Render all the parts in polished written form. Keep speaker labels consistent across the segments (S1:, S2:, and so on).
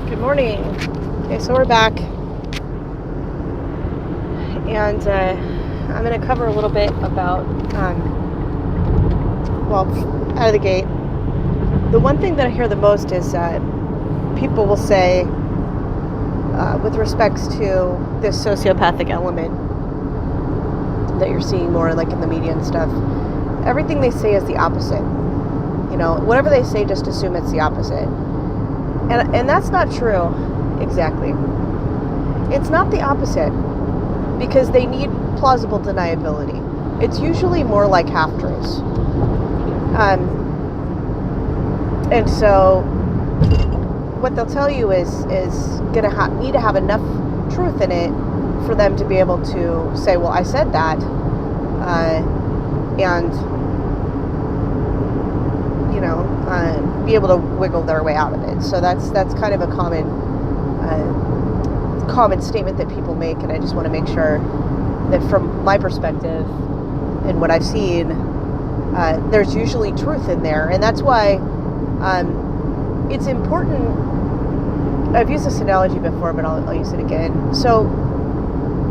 S1: Good morning. Okay, so we're back, and I'm going to cover a little bit about, out of the gate, the one thing that I hear the most is people will say, with respects to this sociopathic element that you're seeing more like in the media and stuff, everything they say is the opposite. You know, whatever they say, just assume it's the opposite. And that's not true, exactly. It's not the opposite, because they need plausible deniability. It's usually more like half-truths. And so what they'll tell you is gonna need to have enough truth in it for them to be able to say, well, I said that, and be able to wiggle their way out of it. So that's kind of a common statement that people make, and I just want to make sure that from my perspective and what I've seen, there's usually truth in there, and that's why it's important. I've used this analogy before, but I'll use it again. So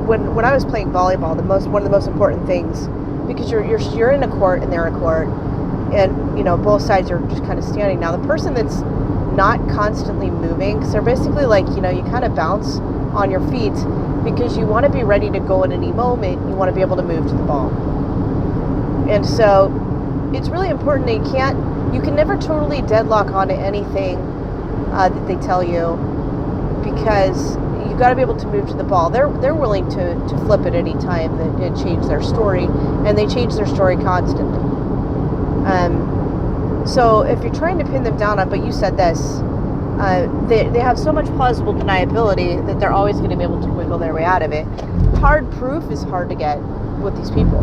S1: when I was playing volleyball, one of the most important things, because you're in a court and they're in a court, and both sides are just kind of standing. Now the person that's not constantly moving, so basically like you kind of bounce on your feet because you want to be ready to go at any moment. You want to be able to move to the ball, and so it's really important that you can never totally deadlock onto anything that they tell you, because you've got to be able to move to the ball. They're willing to flip at any time and change their story, and they change their story constantly. So if you're trying to pin them down on, but you said this, they have so much plausible deniability that they're always going to be able to wiggle their way out of it. Hard proof is hard to get with these people.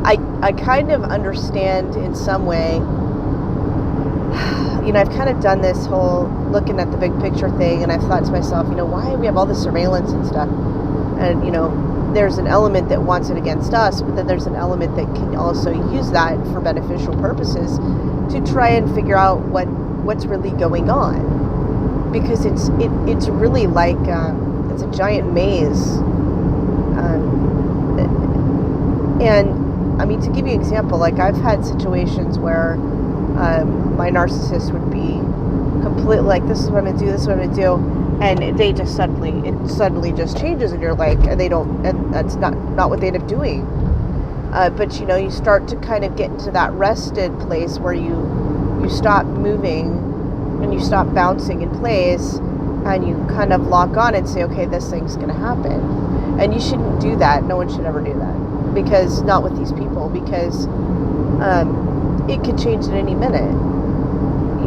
S1: I kind of understand in some way. I've kind of done this whole looking at the big picture thing, and I've thought to myself, why we have all this surveillance and stuff, and there's an element that wants it against us, but then there's an element that can also use that for beneficial purposes to try and figure out what's really going on, because it's really like it's a giant maze, and I mean, to give you an example, like I've had situations where my narcissist would be completely like, this is what I'm gonna do, this is what I'm gonna do, and they just suddenly just changes, and you're like, and that's not what they end up doing. But you start to kind of get into that rested place where you stop moving and you stop bouncing in place, and you kind of lock on and say, okay, this thing's gonna happen. And you shouldn't do that. No one should ever do that, because not with these people, because it could change at any minute.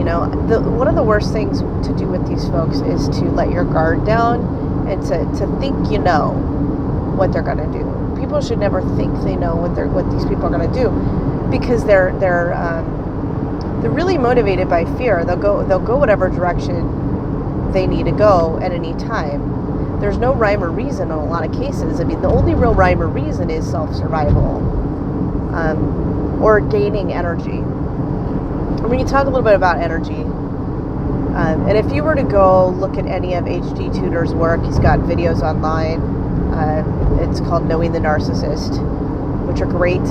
S1: One of the worst things to do with these folks is to let your guard down and to think what they're gonna do. People should never think they know what these people are gonna do, because they're really motivated by fear. They'll go whatever direction they need to go at any time. There's no rhyme or reason in a lot of cases. I mean, the only real rhyme or reason is self-survival, or gaining energy. When you talk a little bit about energy, and if you were to go look at any of H.G. Tudor's work, he's got videos online. It's called Knowing the Narcissist, which are great,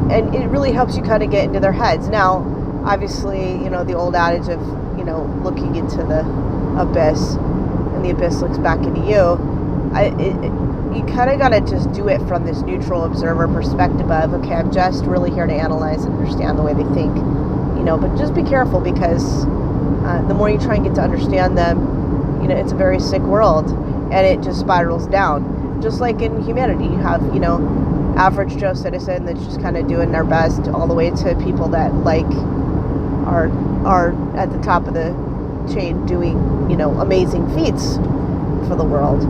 S1: and it really helps you kind of get into their heads. Now, obviously, the old adage of looking into the abyss, and the abyss looks back into you. You kind of got to just do it from this neutral observer perspective of, okay, I'm just really here to analyze and understand the way they think, but just be careful, because the more you try and get to understand them, it's a very sick world, and it just spirals down. Just like in humanity, you have, average Joe citizen that's just kind of doing their best, all the way to people that are at the top of the chain doing, amazing feats for the world.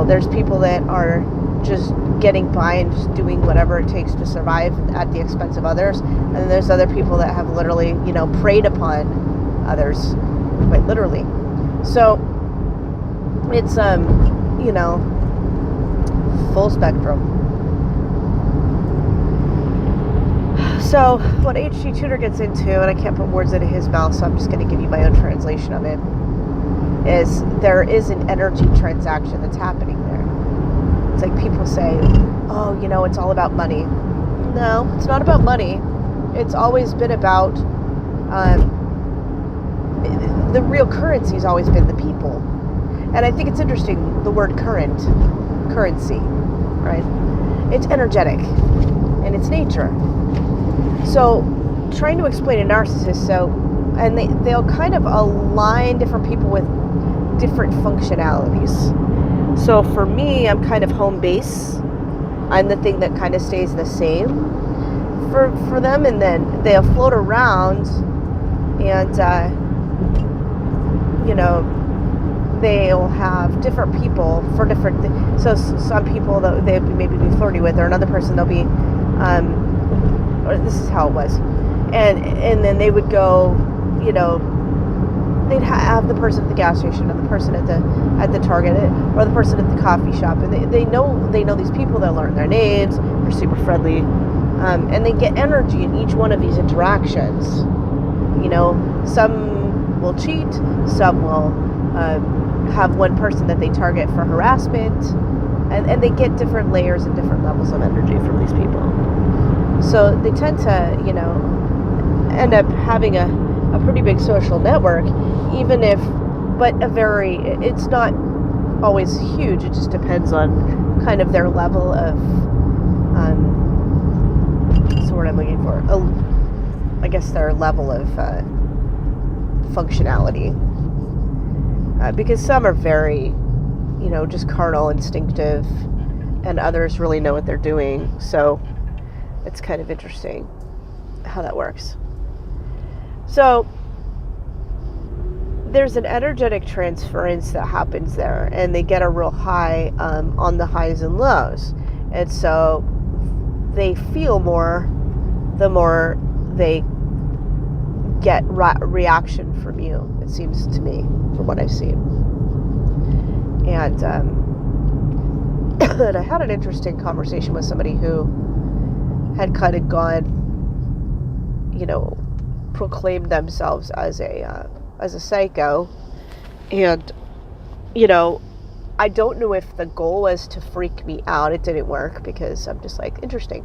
S1: There's people that are just getting by and just doing whatever it takes to survive at the expense of others, and then there's other people that have literally preyed upon others, quite literally. So it's full spectrum. So what H.G. Tudor gets into, and I can't put words into his mouth, so I'm just going to give you my own translation of it, is there is an energy transaction that's happening there. It's like people say, oh, it's all about money. No, it's not about money. It's always been about, the real currency's always been the people. And I think it's interesting, the word currency, right? It's energetic, and it's nature. So, trying to explain a narcissist, and they'll kind of align different people with different functionalities. So for me, I'm kind of home base. I'm the thing that kind of stays the same for them, and then they'll float around, and they'll have different people for different so some people that they maybe be flirty with, or another person they'll be or this is how it was, and then they would go, they'd have the person at the gas station, and the person at the Target, or the person at the coffee shop, and they know these people. They'll learn their names. They're super friendly, and they get energy in each one of these interactions. Some will cheat, some will have one person that they target for harassment, and they get different layers and different levels of energy from these people. So they tend to, end up having a pretty big social network, it's not always huge. It just depends on kind of their level of, what's the word I'm looking for? I guess their level of functionality. Because some are very, just carnal, instinctive, and others really know what they're doing. So it's kind of interesting how that works. So there's an energetic transference that happens there, and they get a real high on the highs and lows. And so they feel more the more they get reaction from you, it seems to me, from what I've seen. And I had an interesting conversation with somebody who had kind of gone, proclaimed themselves as a psycho, and I don't know if the goal was to freak me out. It didn't work, because I'm just like, interesting.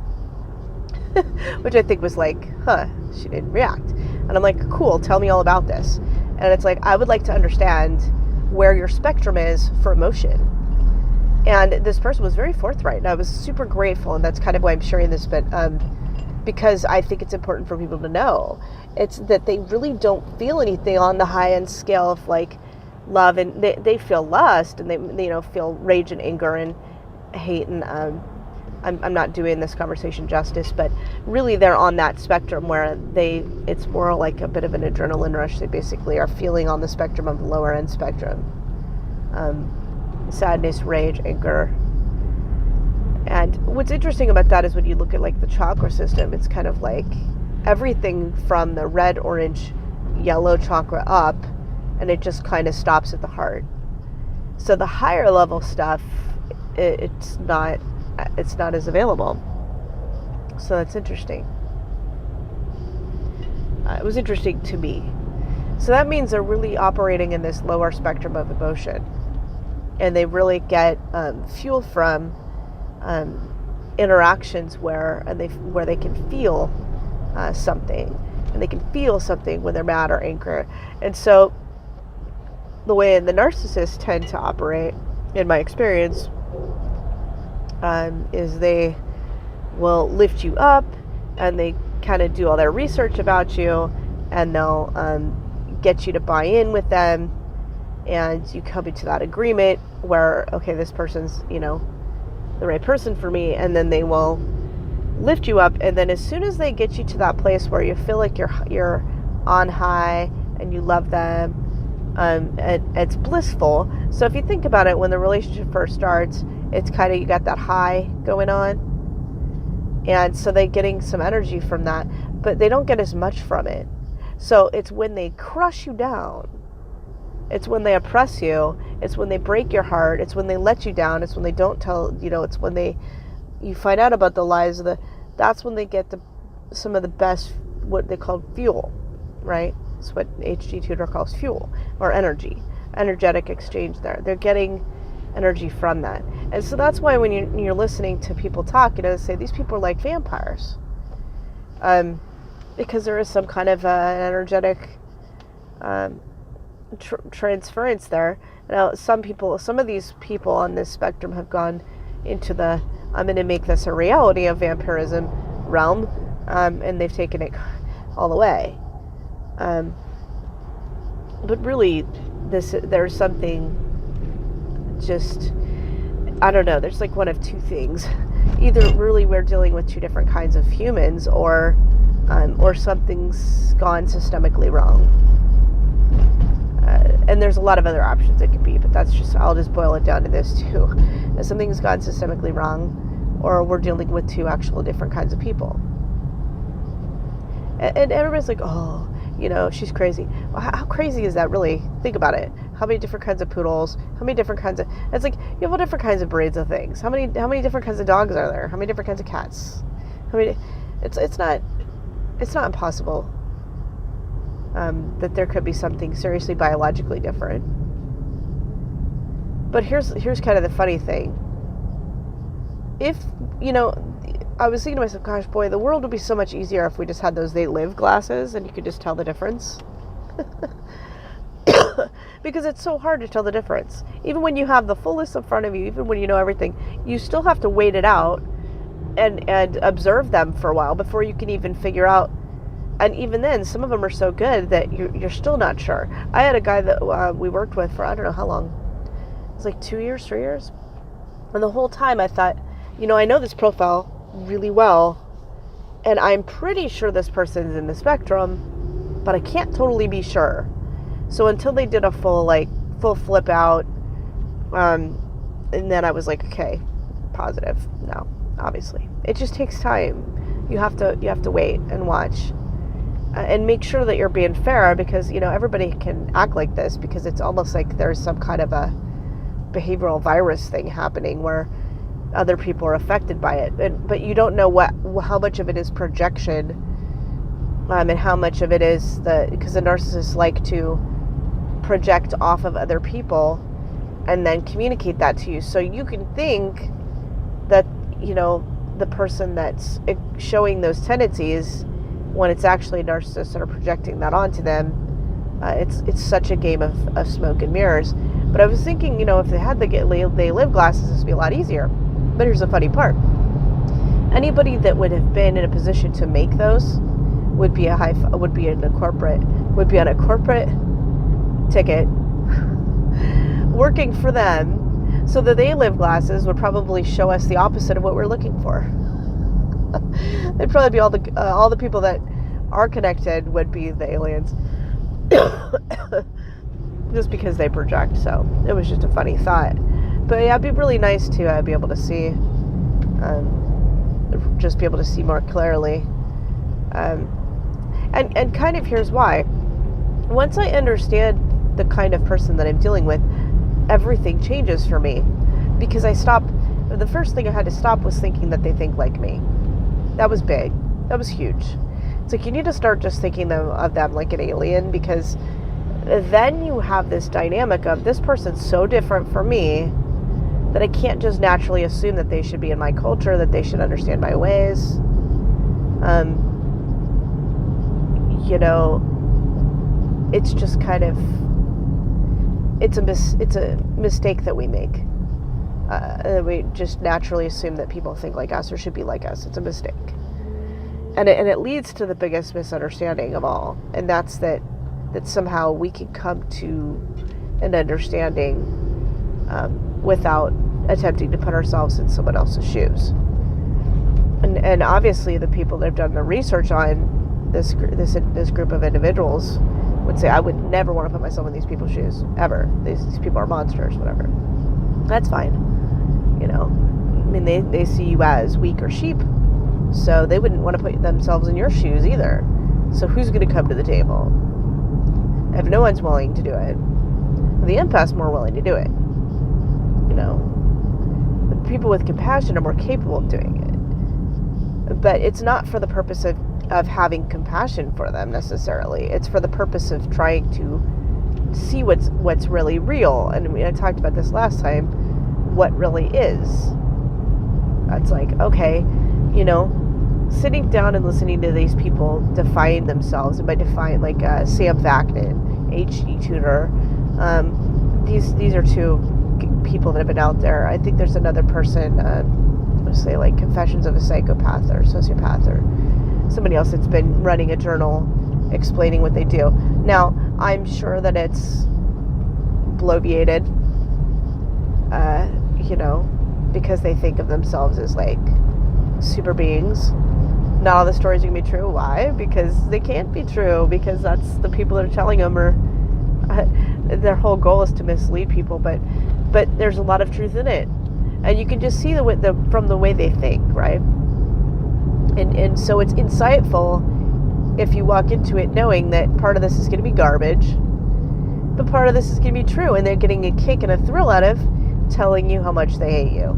S1: Which I think was like, she didn't react. And I'm like, cool, tell me all about this. And it's like, I would like to understand where your spectrum is for emotion. And this person was very forthright, and I was super grateful, and that's kind of why I'm sharing this, but because I think it's important for people to know. It's that they really don't feel anything on the high end scale of like love, and they feel lust, and they feel rage and anger and hate, and I'm not doing this conversation justice, but really they're on that spectrum where it's more like a bit of an adrenaline rush. They basically are feeling on the spectrum of the lower end spectrum. Sadness, rage, anger. And what's interesting about that is when you look at like the chakra system, it's kind of like everything from the red, orange, yellow chakra up, and it just kind of stops at the heart. So the higher level stuff, it's not as available. So that's interesting. It was interesting to me. So that means they're really operating in this lower spectrum of emotion, and they really get fuel from interactions where they can feel something, and they can feel something when they're mad or angry. And so the way the narcissists tend to operate, in my experience, is they will lift you up, and they kind of do all their research about you, and they'll get you to buy in with them, and you come into that agreement where, okay, this person's the right person for me, and then they will lift you up. And then as soon as they get you to that place where you feel like you're on high and you love them, and it's blissful. So if you think about it, when the relationship first starts, it's kind of, you got that high going on, and so they're getting some energy from that, but they don't get as much from it. So it's when they crush you down, it's when they oppress you, it's when they break your heart, it's when they let you down, it's when they don't tell, it's when you find out about the lies that's when they get some of the best, what they call fuel, right? It's what H.G. Tudor calls fuel, or energetic exchange there. They're getting energy from that. And so that's why when you're listening to people talk, they say these people are like vampires. Because there is some kind of an energetic transference there. Now, some of these people on this spectrum have gone into the I'm going to make this a reality of vampirism realm, and they've taken it all the way. But really, there's something just, I don't know, there's like one of two things. Either really we're dealing with two different kinds of humans, or something's gone systemically wrong. And there's a lot of other options it could be, but I'll just boil it down to this too. If something's gone systemically wrong, or we're dealing with two actual different kinds of people. And everybody's like, oh, she's crazy. Well, how crazy is that really? Think about it. How many different kinds of poodles? How many different kinds of... It's like, you have all different kinds of breeds of things. How many different kinds of dogs are there? How many different kinds of cats? It's not impossible that there could be something seriously biologically different. But here's kind of the funny thing. If, I was thinking to myself, gosh, boy, the world would be so much easier if we just had those They Live glasses and you could just tell the difference. Because it's so hard to tell the difference. Even when you have the full list in front of you, even when you know everything, you still have to wait it out and observe them for a while before you can even figure out. And even then, some of them are so good that you're still not sure. I had a guy that we worked with for I don't know how long. It was like 2 years, 3 years. And the whole time I thought, I know this profile really well, and I'm pretty sure this person's in the spectrum, but I can't totally be sure. So until they did a full flip out, and then I was like, okay, positive. No, obviously, it just takes time. You have to wait and watch, and make sure that you're being fair, because everybody can act like this, because it's almost like there's some kind of a behavioral virus thing happening where other people are affected by it, but you don't know how much of it is projection, and how much of it is because the narcissists like to project off of other people and then communicate that to you, so you can think that the person that's showing those tendencies, when it's actually narcissists that are projecting that onto them. It's such a game of smoke and mirrors. But I was thinking, if they had the They Live glasses, this would be a lot easier. But here's the funny part. Anybody that would have been in a position to make those would be on a corporate ticket working for them, so the They Live glasses would probably show us the opposite of what we're looking for. They'd probably be all the people that are connected would be the aliens. Just because they project. So it was just a funny thought. But yeah, it'd be really nice to be able to see, just be able to see more clearly. And kind of here's why. Once I understand the kind of person that I'm dealing with, everything changes for me. Because the first thing I had to stop was thinking that they think like me. That was big. That was huge. It's like you need to start just thinking of them like an alien, because then you have this dynamic of this person's so different from me that I can't just naturally assume that they should be in my culture, that they should understand my ways. It's just kind of, it's a mistake that we make. We just naturally assume that people think like us or should be like us. It's a mistake. And it leads to the biggest misunderstanding of all. And that's that somehow we can come to an understanding without attempting to put ourselves in someone else's shoes. And obviously the people that have done the research on this group of individuals would say, I would never want to put myself in these people's shoes, ever. These people are monsters, whatever. That's fine. They see you as weak or sheep, so they wouldn't want to put themselves in your shoes either. So who's going to come to the table? If no one's willing to do it, the empath's more willing to do it. The people with compassion are more capable of doing it. But it's not for the purpose of of having compassion for them necessarily. It's for the purpose of trying to see what's really real. And I talked about this last time, what really is. It's like, okay, sitting down and listening to these people define themselves, and by define, like Sam Vaknin, HD tutor, these are two people that have been out there. I think there's another person, let's say like Confessions of a Psychopath or Sociopath, or somebody else that's been running a journal explaining what they do. Now, I'm sure that it's bloviated, because they think of themselves as like super beings. Not all the stories are going to be true. Why? Because they can't be true, because that's the people that are telling them, or their whole goal is to mislead people, but there's a lot of truth in it. And you can just see from the way they think, right? And so it's insightful if you walk into it knowing that part of this is going to be garbage, but part of this is going to be true, and they're getting a kick and a thrill out of telling you how much they hate you.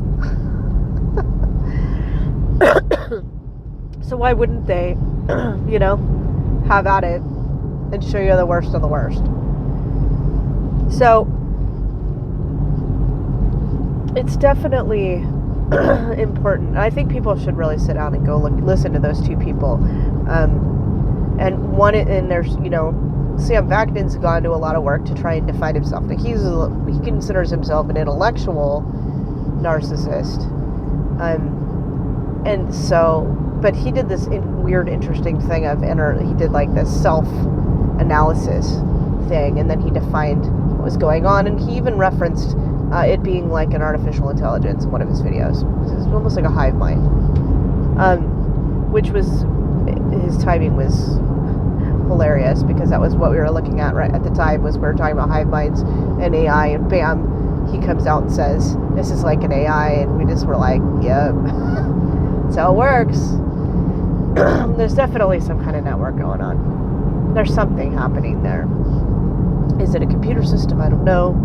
S1: So why wouldn't they, have at it and show you the worst of the worst? So it's definitely important. I think people should really sit down and go listen to those two people. And there's, Sam Vaknin's gone to a lot of work to try and define himself. Like he considers himself an intellectual narcissist. And so, but he did this weird, interesting thing he did like this self-analysis thing, and then he defined what was going on, and he even referenced it being like an artificial intelligence in one of his videos. It was almost like a hive mind, which was, his timing was hilarious, because that was what we were looking at right at the time, was we were talking about hive minds and AI, and bam, he comes out and says, this is like an AI, and we just were like, yep, that's how it works. There's definitely some kind of network going on. There's something happening there. Is it a computer system? I don't know.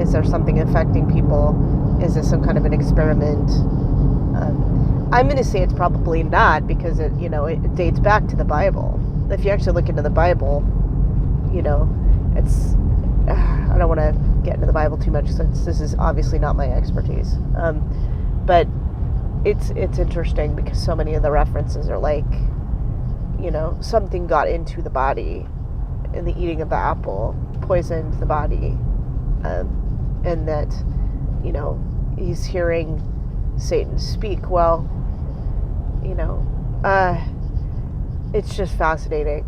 S1: Is there something affecting people? Is this some kind of an experiment? I'm going to say it's probably not, because it dates back to the Bible. If you actually look into the Bible, it's, I don't want to get into the Bible too much, since this is obviously not my expertise. But it's interesting, because so many of the references are like, something got into the body, and the eating of the apple poisoned the body, and that, he's hearing Satan speak. Well, it's just fascinating.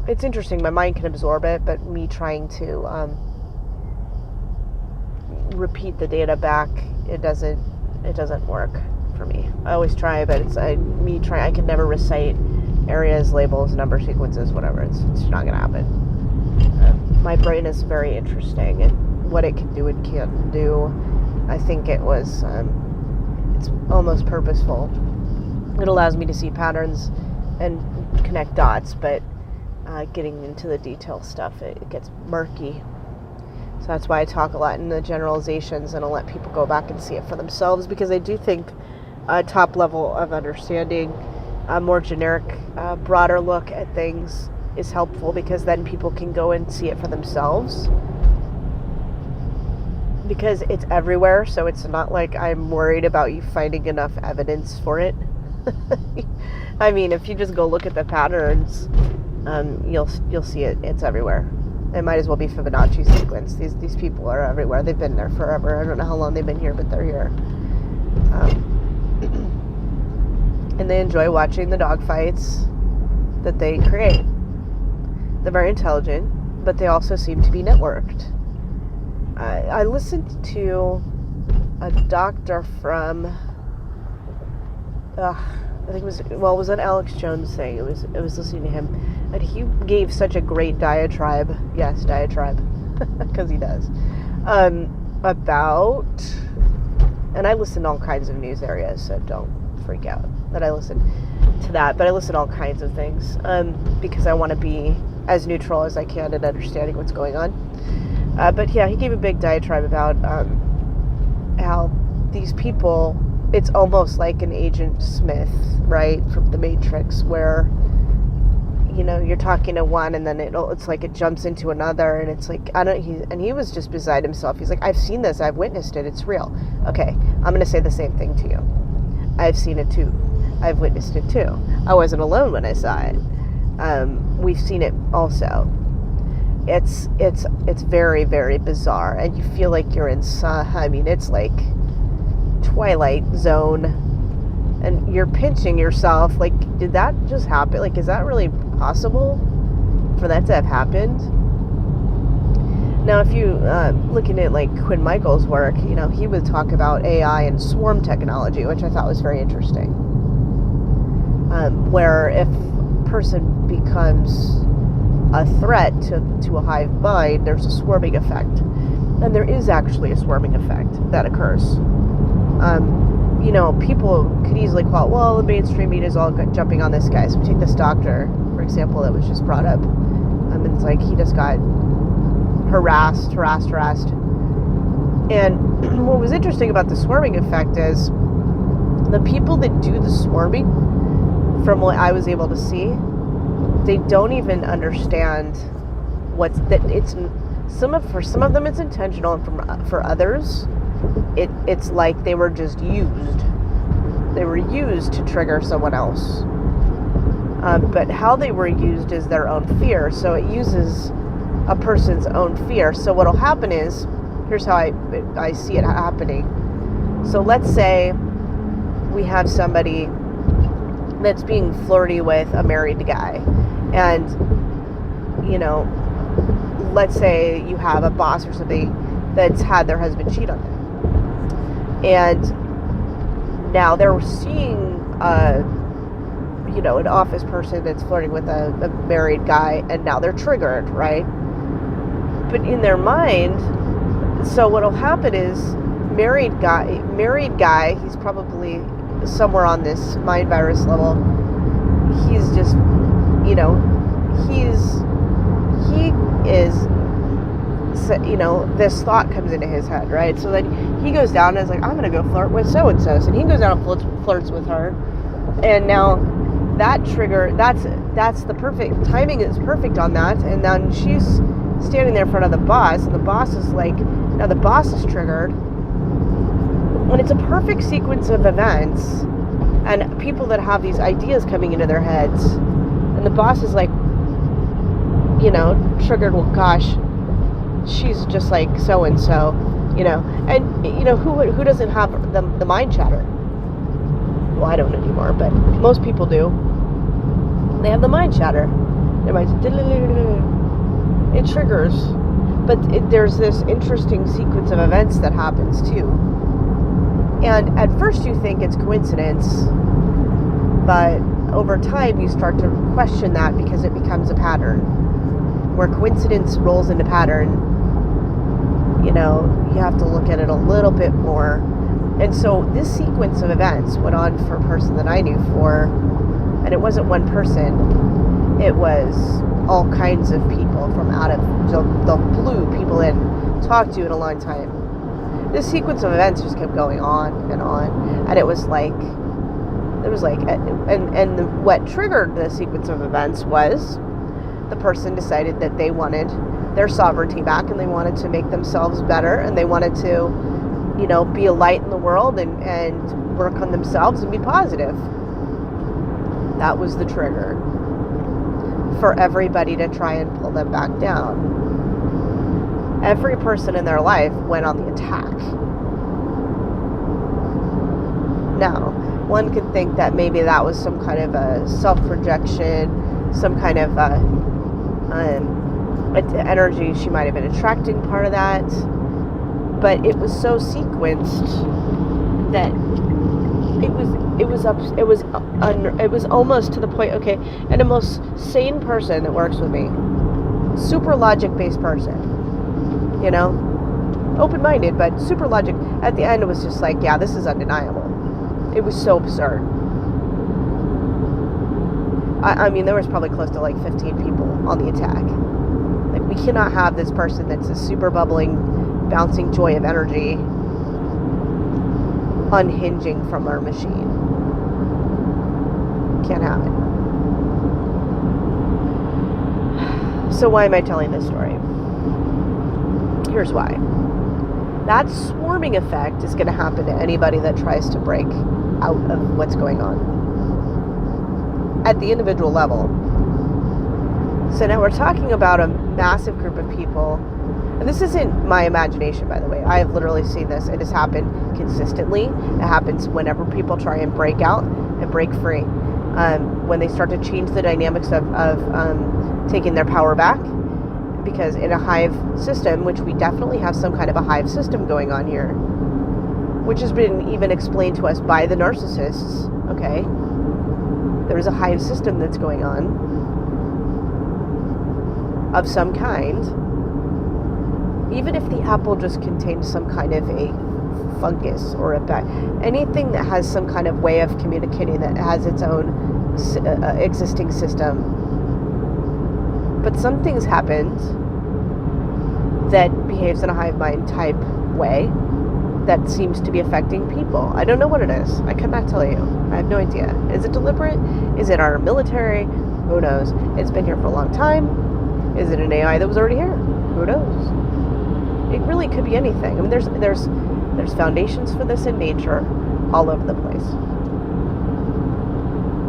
S1: It's interesting. My mind can absorb it, but me trying to repeat the data back, it doesn't work for me. I always try, but I can never recite areas, labels, number sequences, whatever. It's not gonna happen. My brain is very interesting, and what it can do and can't do, I think it's almost purposeful. It allows me to see patterns and connect dots, but getting into the detail stuff, it gets murky. So that's why I talk a lot in the generalizations, and I'll let people go back and see it for themselves, because I do think a top level of understanding, a more generic, broader look at things is helpful, because then people can go and see it for themselves, because it's everywhere. So it's not like I'm worried about you finding enough evidence for it. I mean, if you just go look at the patterns, you'll see it. It's everywhere. It might as well be Fibonacci sequence. These people are everywhere. They've been there forever. I don't know how long they've been here, but they're here. And they enjoy watching the dog fights that they create. They're very intelligent, but they also seem to be networked. I listened to a doctor from, I think it was an Alex Jones thing. It was listening to him, and he gave such a great diatribe. Yes, diatribe, because he does. About, and I listen to all kinds of news areas, so don't freak out that I listen to that. But I listen to all kinds of things, because I want to be as neutral as I can in understanding what's going on. But yeah, he gave a big diatribe about how these people, it's almost like an Agent Smith, right, from The Matrix, where, you know, you're talking to one and then it's like it jumps into another, and it's like, he was just beside himself. He's like, I've seen this, I've witnessed it, it's real. Okay, I'm going to say the same thing to you. I've seen it too. I've witnessed it too. I wasn't alone when I saw it. We've seen it also. It's very, very bizarre, and you feel like you're in it's like Twilight Zone, and you're pinching yourself like, did that just happen? Like, is that really possible for that to have happened? Now, if you looking at like Quinn Michaels' work, you know, he would talk about AI and swarm technology, which I thought was very interesting, where if a person becomes a threat to a hive mind, there's a swarming effect, and there is actually a swarming effect that occurs. You know, people could easily call it, well, the mainstream media is all jumping on this guy. So take this doctor, for example, that was just brought up. And it's like he just got harassed. And what was interesting about the swarming effect is the people that do the swarming, from what I was able to see, they don't even understand for some of them it's intentional, and for others it's like they were just used. They were used to trigger someone else. But how they were used is their own fear. So it uses a person's own fear. So what'll happen is, here's how I see it happening. So let's say we have somebody that's being flirty with a married guy. And, you know, let's say you have a boss or something that's had their husband cheat on them. And now they're seeing, an office person that's flirting with a married guy, and now they're triggered, right? But in their mind, so what'll happen is, married guy, he's probably somewhere on this mind virus level. He's just, he is, this thought comes into his head, right? So then he goes down and is like, I'm going to go flirt with so-and-so. And he goes down and flirts with her. And now that trigger, that's the perfect, timing is perfect on that. And then she's standing there in front of the boss, and the boss is like, now the boss is triggered. When it's a perfect sequence of events, and people that have these ideas coming into their heads, and the boss is like, triggered, well, gosh, she's just like so-and-so, and, who doesn't have the mind chatter? Well, I don't anymore, but most people do. They have the mind chatter. Their mind's, it triggers. But there's this interesting sequence of events that happens too. And at first you think it's coincidence, but over time you start to question that, because it becomes a pattern. Where coincidence rolls into pattern, you have to look at it a little bit more. And so this sequence of events went on for a person that I knew for, and it wasn't one person, it was all kinds of people from out of the blue, people I hadn't talked to in a long time. This sequence of events just kept going on, and it was like, what triggered the sequence of events was the person decided that they wanted their sovereignty back, and they wanted to make themselves better, and they wanted to, be a light in the world and work on themselves and be positive. That was the trigger for everybody to try and pull them back down. Every person in their life went on the attack. Now, one could think that maybe that was some kind of a self-projection, some kind of energy she might have been attracting, part of that. But it was so sequenced that it was almost to the point. Okay, and the most sane person that works with me, super logic-based person, open-minded, but super logic. At the end, it was just like, yeah, this is undeniable. It was so absurd. I mean, there was probably close to like 15 people on the attack. Like, we cannot have this person that's a super bubbling, bouncing joy of energy unhinging from our machine. Can't have it. So why am I telling this story? Here's why. That swarming effect is going to happen to anybody that tries to break out of what's going on at the individual level. So now we're talking about a massive group of people, and this isn't my imagination, by the way. I have literally seen this. It has happened consistently. It happens whenever people try and break out and break free. When they start to change the dynamics of taking their power back. Because in a hive system, which we definitely have some kind of a hive system going on here, which has been even explained to us by the narcissists, okay? There is a hive system that's going on of some kind. Even if the apple just contains some kind of a fungus or anything that has some kind of way of communicating that has its own existing system. But something's happened that behaves in a hive mind type way that seems to be affecting people. I don't know what it is. I could not tell you. I have no idea. Is it deliberate? Is it our military? Who knows? It's been here for a long time. Is it an AI that was already here? Who knows? It really could be anything. I mean, there's foundations for this in nature all over the place.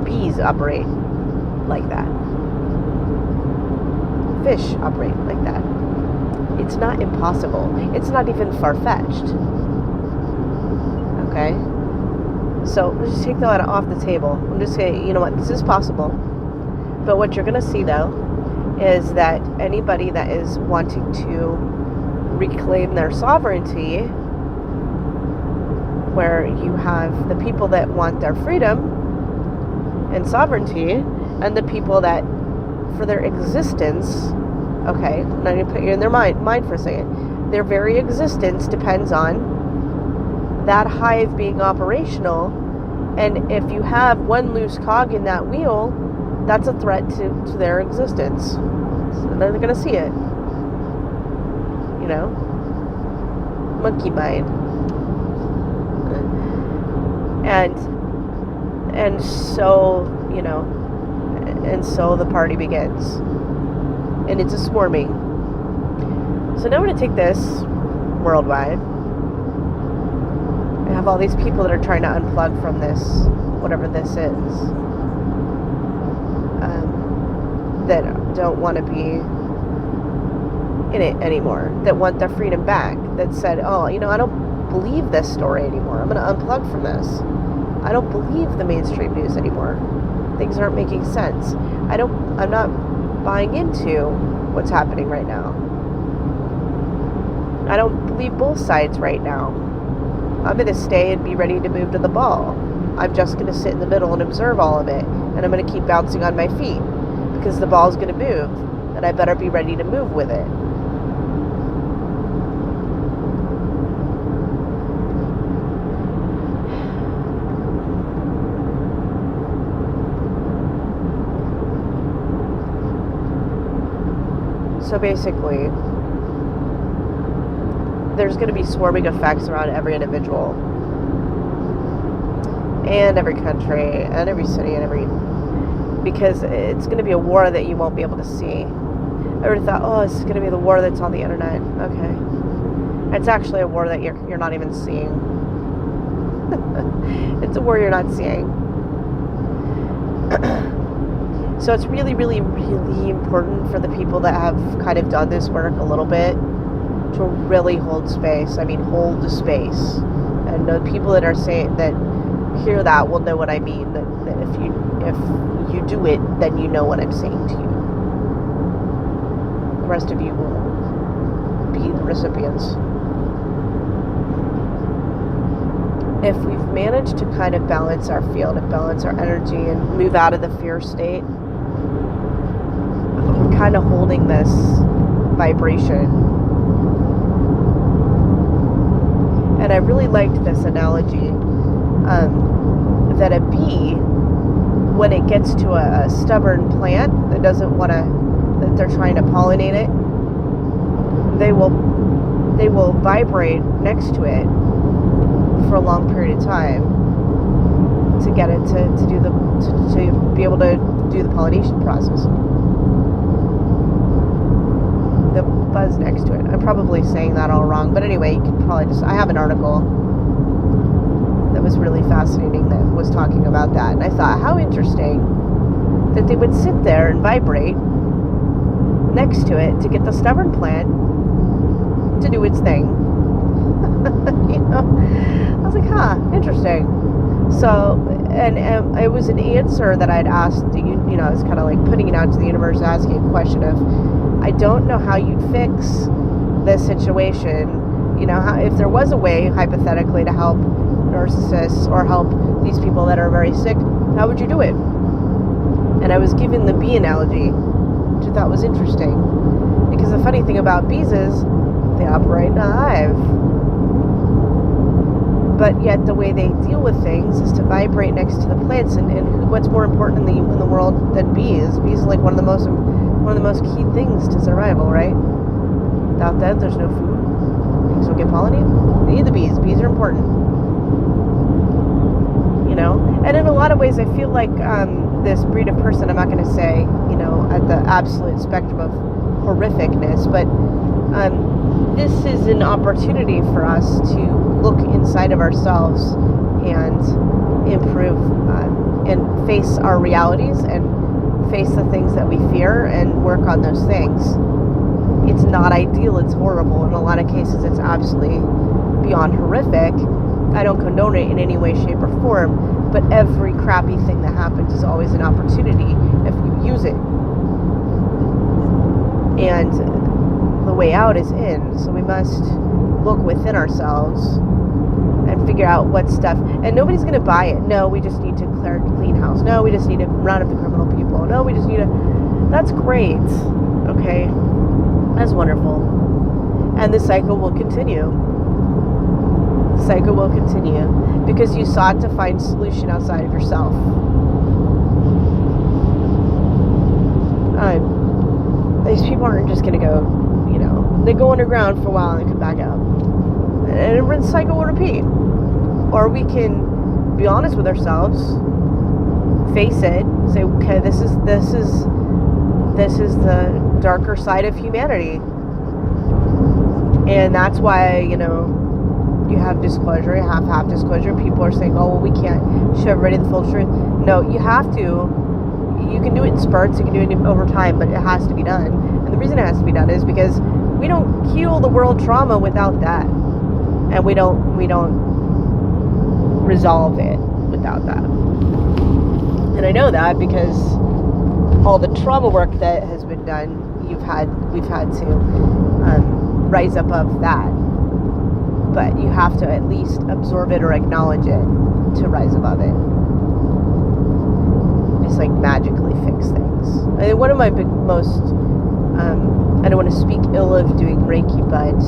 S1: Bees operate like that. Fish operate like that. It's not impossible. It's not even far-fetched. Okay? So let's just take that off the table. I'm just saying, you know what, this is possible. But what you're going to see, though, is that anybody that is wanting to reclaim their sovereignty, where you have the people that want their freedom and sovereignty, and the people that, for their existence, okay, I'm not going to put you in their mind for a second, their very existence depends on that hive being operational, and if you have one loose cog in that wheel, that's a threat to their existence. So they're going to see it. You know? Monkey mind. And so, you know, and so the party begins. And it's a swarming. So now I'm going to take this worldwide. I have all these people that are trying to unplug from this, whatever this is. That don't want to be in it anymore. That want their freedom back. That said, oh, you know, I don't believe this story anymore. I'm going to unplug from this. I don't believe the mainstream news anymore. Things aren't making sense. I'm not buying into what's happening right now. I don't believe both sides right now. I'm going to stay and be ready to move to the ball. I'm just going to sit in the middle and observe all of it. And I'm going to keep bouncing on my feet. Because the ball's going to move. And I better be ready to move with it. So basically, there's going to be swarming effects around every individual and every country and every city and because it's going to be a war that you won't be able to see. I already thought, oh, this is going to be the war that's on the internet. Okay. It's actually a war that you're not even seeing. It's a war you're not seeing. So it's really, really, really important for the people that have kind of done this work a little bit to really hold space. I mean, hold the space. And the people that are saying that hear that will know what I mean. That if you do it, then you know what I'm saying to you. The rest of you will be the recipients. If we've managed to kind of balance our field and balance our energy and move out of the fear state, we're kind of holding this vibration. And I really liked this analogy that a bee, when it gets to a stubborn plant that doesn't want to, that they're trying to pollinate it, they will vibrate next to it for a long period of time to get it to be able to do the pollination process. The buzz next to it. I'm probably saying that all wrong, but anyway, you can probably I have an article that was really fascinating that was talking about that, and I thought, how interesting that they would sit there and vibrate next to it to get the stubborn plant to do its thing. You know, I was like, interesting. So, and it was an answer that I'd asked, you know, I was kind of like putting it out to the universe, asking a question of, I don't know how you'd fix this situation. You know, if there was a way, hypothetically, to help narcissists or help these people that are very sick, how would you do it? And I was given the bee analogy, which I thought was interesting. Because the funny thing about bees is they operate in a hive. But yet the way they deal with things is to vibrate next to the plants. And what's more important in the world than bees? Bees are like one of the most key things to survival, right? Without them, there's no food. Things don't get pollinated. They need the bees. Bees are important. You know? And in a lot of ways, I feel like this breed of person, I'm not going to say, you know, at the absolute spectrum of horrificness, but this is an opportunity for us to look inside of ourselves and improve and face our realities and face the things that we fear and work on those things. It's not ideal, it's horrible. In a lot of cases, it's absolutely beyond horrific. I don't condone it in any way, shape, or form, but every crappy thing that happens is always an opportunity if you use it. And the way out is in, so we must look within ourselves and figure out what stuff, and nobody's going to buy it. No, we just need to clean house. No, we just need to round up the criminal people. No, we just need to, that's great. Okay, that's wonderful. And the cycle will continue. The cycle will continue because you sought to find solution outside of yourself. These people aren't just going to go, you know, they go underground for a while and they come back out. And the cycle will repeat. Or we can be honest with ourselves, face it, say, okay, this is the darker side of humanity. And that's why, you know, you have disclosure, half disclosure. People are saying, oh, well, we can't show everybody the full truth. No, you have to. You can do it in spurts, you can do it over time, but it has to be done. And the reason it has to be done is because we don't heal the world trauma without that. And we don't resolve it without that. And I know that because all the trauma work that has been done, we've had to rise above that. But you have to at least absorb it or acknowledge it to rise above it. Just like magically fix things. I mean, one of my most, I don't want to speak ill of doing Reiki, but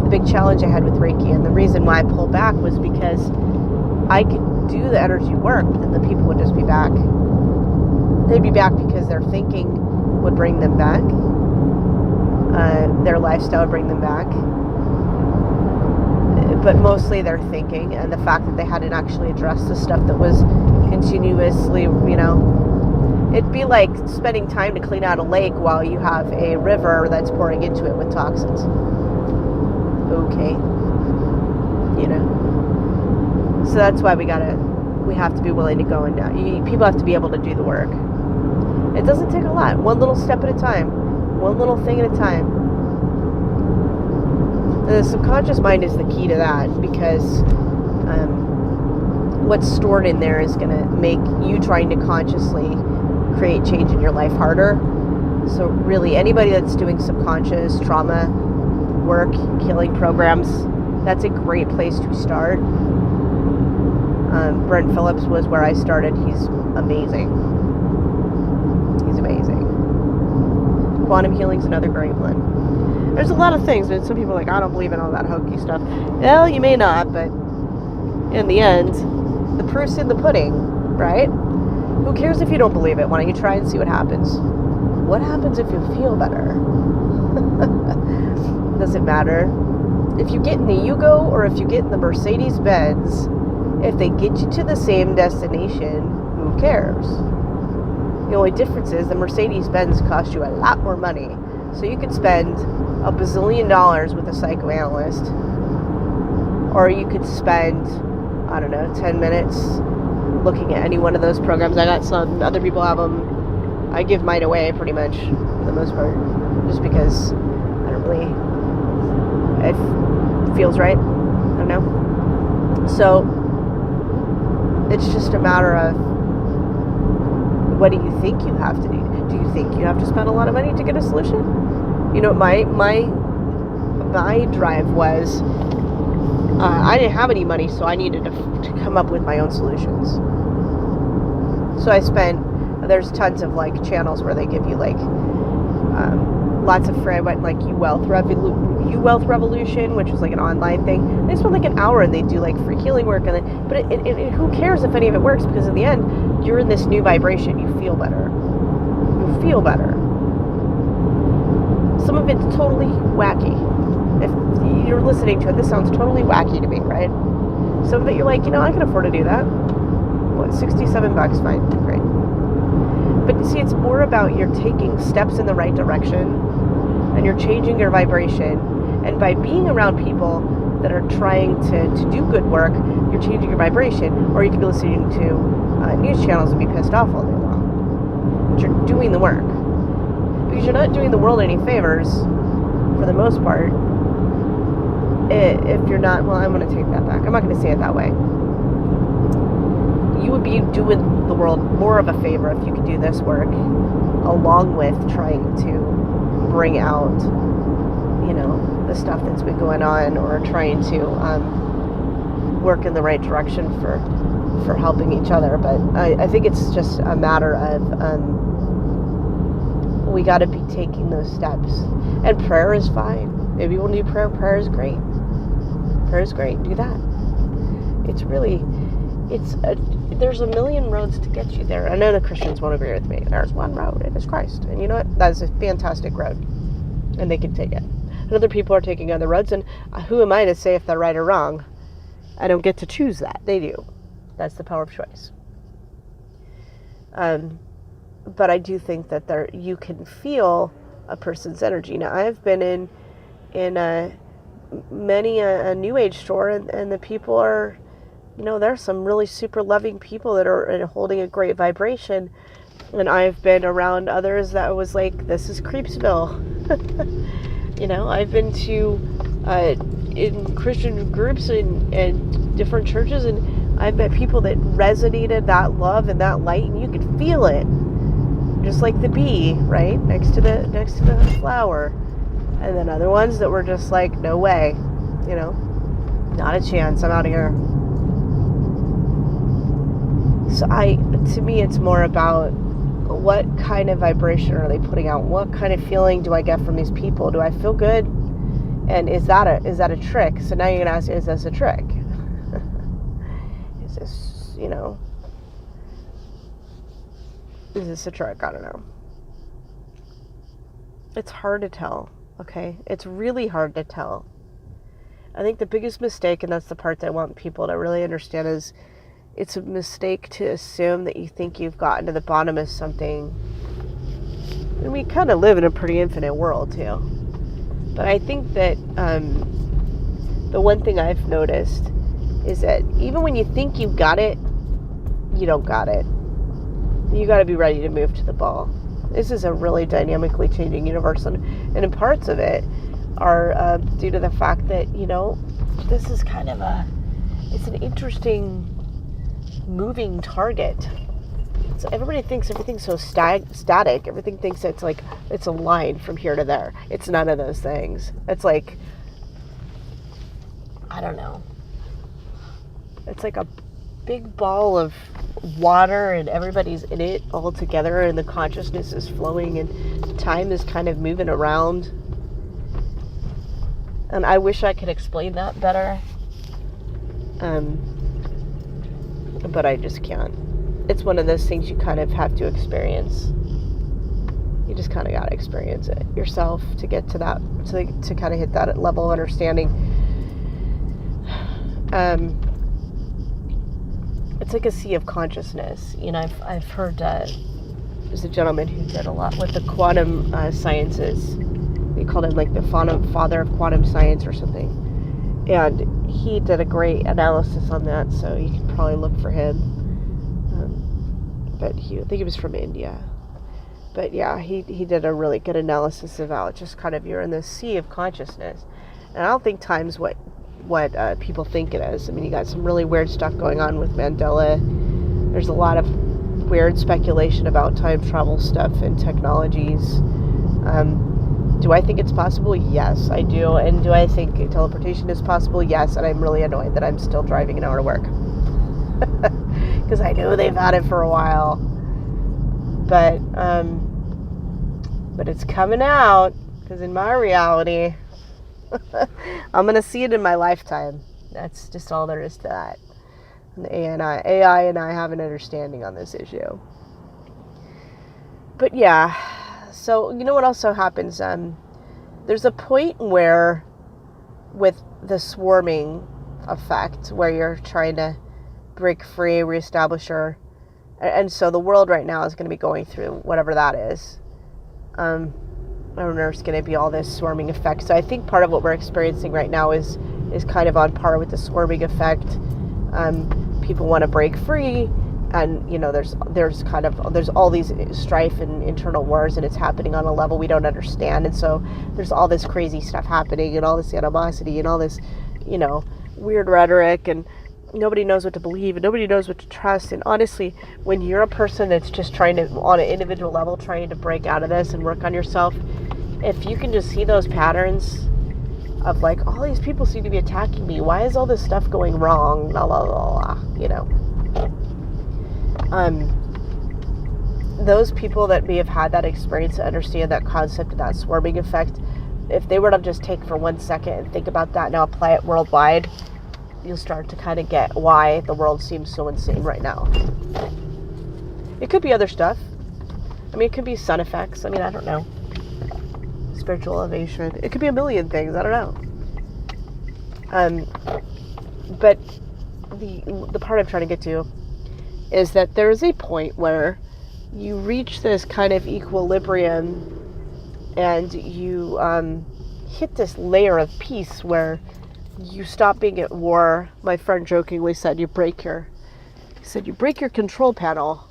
S1: the big challenge I had with Reiki and the reason why I pulled back was because I could do the energy work, but then the people would just be back. They'd be back because their thinking would bring them back. Their lifestyle would bring them back. But mostly their thinking and the fact that they hadn't actually addressed the stuff that was continuously, you know, it'd be like spending time to clean out a lake while you have a river that's pouring into it with toxins. Okay. You know. So that's why we have to be willing to go and people have to be able to do the work. It doesn't take a lot. One little step at a time. One little thing at a time. The subconscious mind is the key to that because what's stored in there is going to make you trying to consciously create change in your life harder. So really anybody that's doing subconscious trauma work, healing programs, that's a great place to start. Brent Phillips was where I started. He's amazing. He's amazing. Quantum healing's another great one. There's a lot of things, but some people are like, I don't believe in all that hokey stuff. Well, you may not, but in the end, the proof's in the pudding, right? Who cares if you don't believe it? Why don't you try and see what happens? What happens if you feel better? Does it matter? if you get in the Yugo or if you get in the Mercedes Benz, if they get you to the same destination, who cares? The only difference is the Mercedes Benz costs you a lot more money. So you could spend a bazillion dollars with a psychoanalyst, or you could spend, I don't know, 10 minutes looking at any one of those programs. I got some, other people have them. I give mine away pretty much for the most part, just because I don't really, it feels right. I don't know. So it's just a matter of, what do you think you have to do? Do you think you have to spend a lot of money to get a solution? You know, my drive was, I didn't have any money, so I needed to come up with my own solutions. So I there's tons of like channels where they give you like lots of free. I went like U-Wealth Revolution, which was like an online thing. They spend like an hour and they do like free healing work, but who cares if any of it works? Because in the end, you're in this new vibration. You feel better. You feel better. Some of it's totally wacky. If you're listening to it, this sounds totally wacky to me, right? Some of it you're like, I can afford to do that. What, $67? Fine, great. But see, it's more about you're taking steps in the right direction and you're changing your vibration. And by being around people that are trying to do good work, you're changing your vibration. Or you can be listening to news channels and be pissed off all day long. But you're doing the work. Because you're not doing the world any favors, for the most part, if you're not, well, I'm going to take that back. I'm not going to say it that way. You would be doing the world more of a favor if you could do this work, along with trying to bring out, the stuff that's been going on, or trying to work in the right direction for helping each other. But I think it's just a matter of, we got to be taking those steps. And prayer is fine. Maybe you want to do prayer. Prayer is great. Prayer is great. Do that. There's a million roads to get you there. I know the Christians won't agree with me. There's one road. It is Christ. And you know what? That is a fantastic road. And they can take it. And other people are taking other roads. And who am I to say if they're right or wrong? I don't get to choose that. They do. That's the power of choice. But I do think that you can feel a person's energy. Now, I've been in many a New Age store, and the people are, there's some really super loving people that are holding a great vibration. And I've been around others that was like, this is Creepsville. I've been to in Christian groups and different churches, and I've met people that resonated that love and that light, and you could feel it. Just like the bee, right? Next to the flower. And then other ones that were just like, no way. Not a chance. I'm out of here. So to me, it's more about what kind of vibration are they putting out? What kind of feeling do I get from these people? Do I feel good? And is that a trick? So now you're going to ask, is this a trick? Is this, is this a trick? I don't know. It's hard to tell, okay? It's really hard to tell. I think the biggest mistake, and that's the part that I want people to really understand, is it's a mistake to assume that you think you've gotten to the bottom of something. And we kind of live in a pretty infinite world, too. But I think that the one thing I've noticed is that even when you think you've got it, you don't got it. You got to be ready to move to the ball. This is a really dynamically changing universe, and in parts of it are due to the fact that, this is kind of it's an interesting moving target. So everybody thinks everything's so static. Everything thinks it's like, it's a line from here to there. It's none of those things. It's like, I don't know. It's like a big ball of water, and everybody's in it all together, and the consciousness is flowing, and time is kind of moving around. And I wish I could explain that better. But I just can't. It's one of those things you kind of have to experience. You just kind of got to experience it yourself to get to that, to kind of hit that level of understanding. it's like a sea of consciousness. I've heard there's a gentleman who did a lot with the quantum sciences. They called him like the father of quantum science or something. And he did a great analysis on that, so you can probably look for him. But I think he was from India. But yeah, he did a really good analysis about just kind of you're in this sea of consciousness. And I don't think time's what people think it is. I mean, you got some really weird stuff going on with Mandela. There's a lot of weird speculation about time travel stuff and technologies. Do I think it's possible? Yes, I do. And do I think teleportation is possible? Yes, and I'm really annoyed that I'm still driving an hour to work. Because I know they've had it for a while. But it's coming out, because in my reality, I'm going to see it in my lifetime. That's just all there is to that. And AI and I have an understanding on this issue. But yeah, so you know what also happens? There's a point where, with the swarming effect, where you're trying to break free, reestablish your... And so the world right now is going to be going through whatever that is. I don't know, there's going to be all this swarming effect. So I think part of what we're experiencing right now is kind of on par with the swarming effect. People want to break free, and there's all these strife and internal wars, and it's happening on a level we don't understand. And so there's all this crazy stuff happening, and all this animosity, and all this, weird rhetoric, and nobody knows what to believe, and nobody knows what to trust. And honestly, when you're a person that's just trying to, on an individual level, trying to break out of this and work on yourself, if you can just see those patterns of like, all these people seem to be attacking me, why is all this stuff going wrong, la la la la, those people that may have had that experience to understand that concept of that swarming effect, if they were to just take for 1 second and think about that and now apply it worldwide, you'll start to kind of get why the world seems so insane right now. It could be other stuff. I mean, it could be sun effects. I mean, I don't know. Spiritual elevation. It could be a million things. I don't know. But the part I'm trying to get to is that there is a point where you reach this kind of equilibrium and you hit this layer of peace where you stop being at war. My friend jokingly said you break your control panel.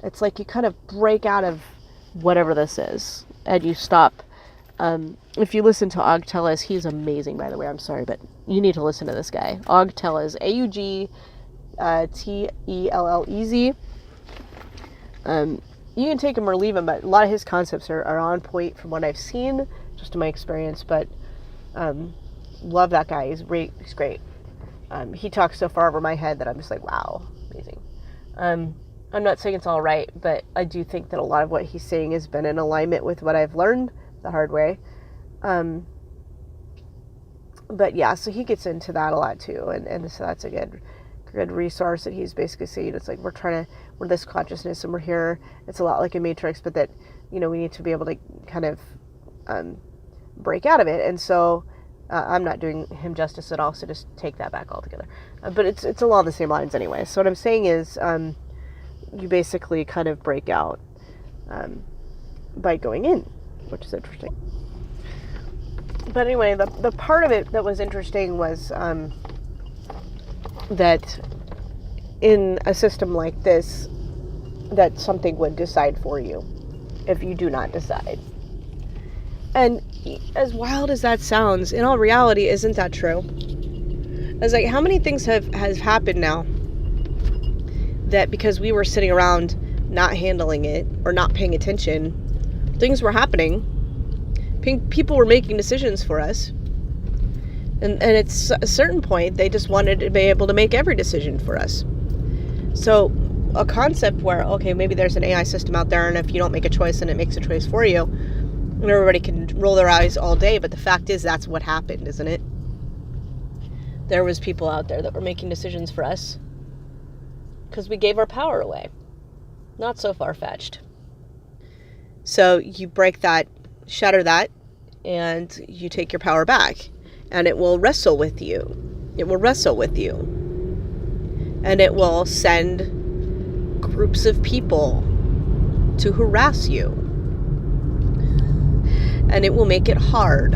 S1: It's like you kind of break out of whatever this is and you stop. If you listen to Og Tellez, he's amazing, by the way. I'm sorry, but you need to listen to this guy. Og Tellez, AUGTELLEZ. You can take him or leave him, but a lot of his concepts are on point from what I've seen, just in my experience. But love that guy. He's great. He talks so far over my head that I'm just like, wow, amazing. I'm not saying it's all right, but I do think that a lot of what he's saying has been in alignment with what I've learned the hard way. But yeah, so he gets into that a lot too, and so that's a good resource. And he's basically saying it's like we're this consciousness and we're here. It's a lot like a matrix, but that we need to be able to kind of break out of it. And so I'm not doing him justice at all, so just take that back altogether. But it's along the same lines anyway. So what I'm saying is you basically kind of break out by going in, which is interesting. But anyway, the part of it that was interesting was that in a system like this, that something would decide for you if you do not decide. And as wild as that sounds, in all reality, isn't that true? It's like, how many things has happened now that because we were sitting around not handling it or not paying attention, things were happening. People were making decisions for us. And at a certain point, they just wanted to be able to make every decision for us. So a concept where, okay, maybe there's an AI system out there, and if you don't make a choice, then it makes a choice for you. And everybody can roll their eyes all day, but the fact is that's what happened, isn't it? There was people out there that were making decisions for us because we gave our power away. Not so far-fetched. So you break that, shatter that, and you take your power back, and it will wrestle with you. It will wrestle with you. And it will send groups of people to harass you. And it will make it hard.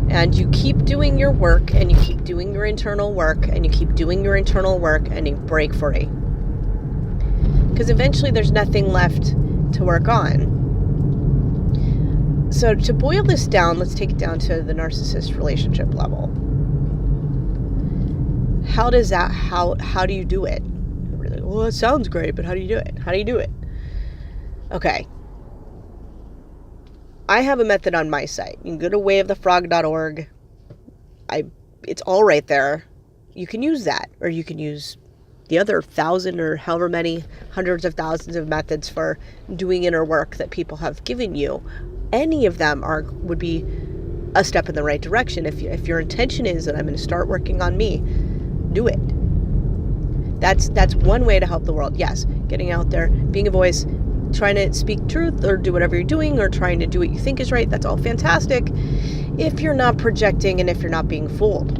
S1: And you keep doing your work, and you keep doing your internal work, and you keep doing your internal work, and you break free. Because eventually there's nothing left to work on. So to boil this down, let's take it down to the narcissist relationship level. How do you do it? Well, it sounds great, but how do you do it? How do you do it? Okay. I have a method on my site. You can go to wayofthefrog.org. It's all right there. You can use that, or you can use the other 1,000 or however many hundreds of thousands of methods for doing inner work that people have given you. Any of them would be a step in the right direction. If your intention is that I'm going to start working on me, do it. That's one way to help the world. Yes, getting out there, being a voice, trying to speak truth or do whatever you're doing, or trying to do what you think is right. That's all fantastic. If you're not projecting and if you're not being fooled.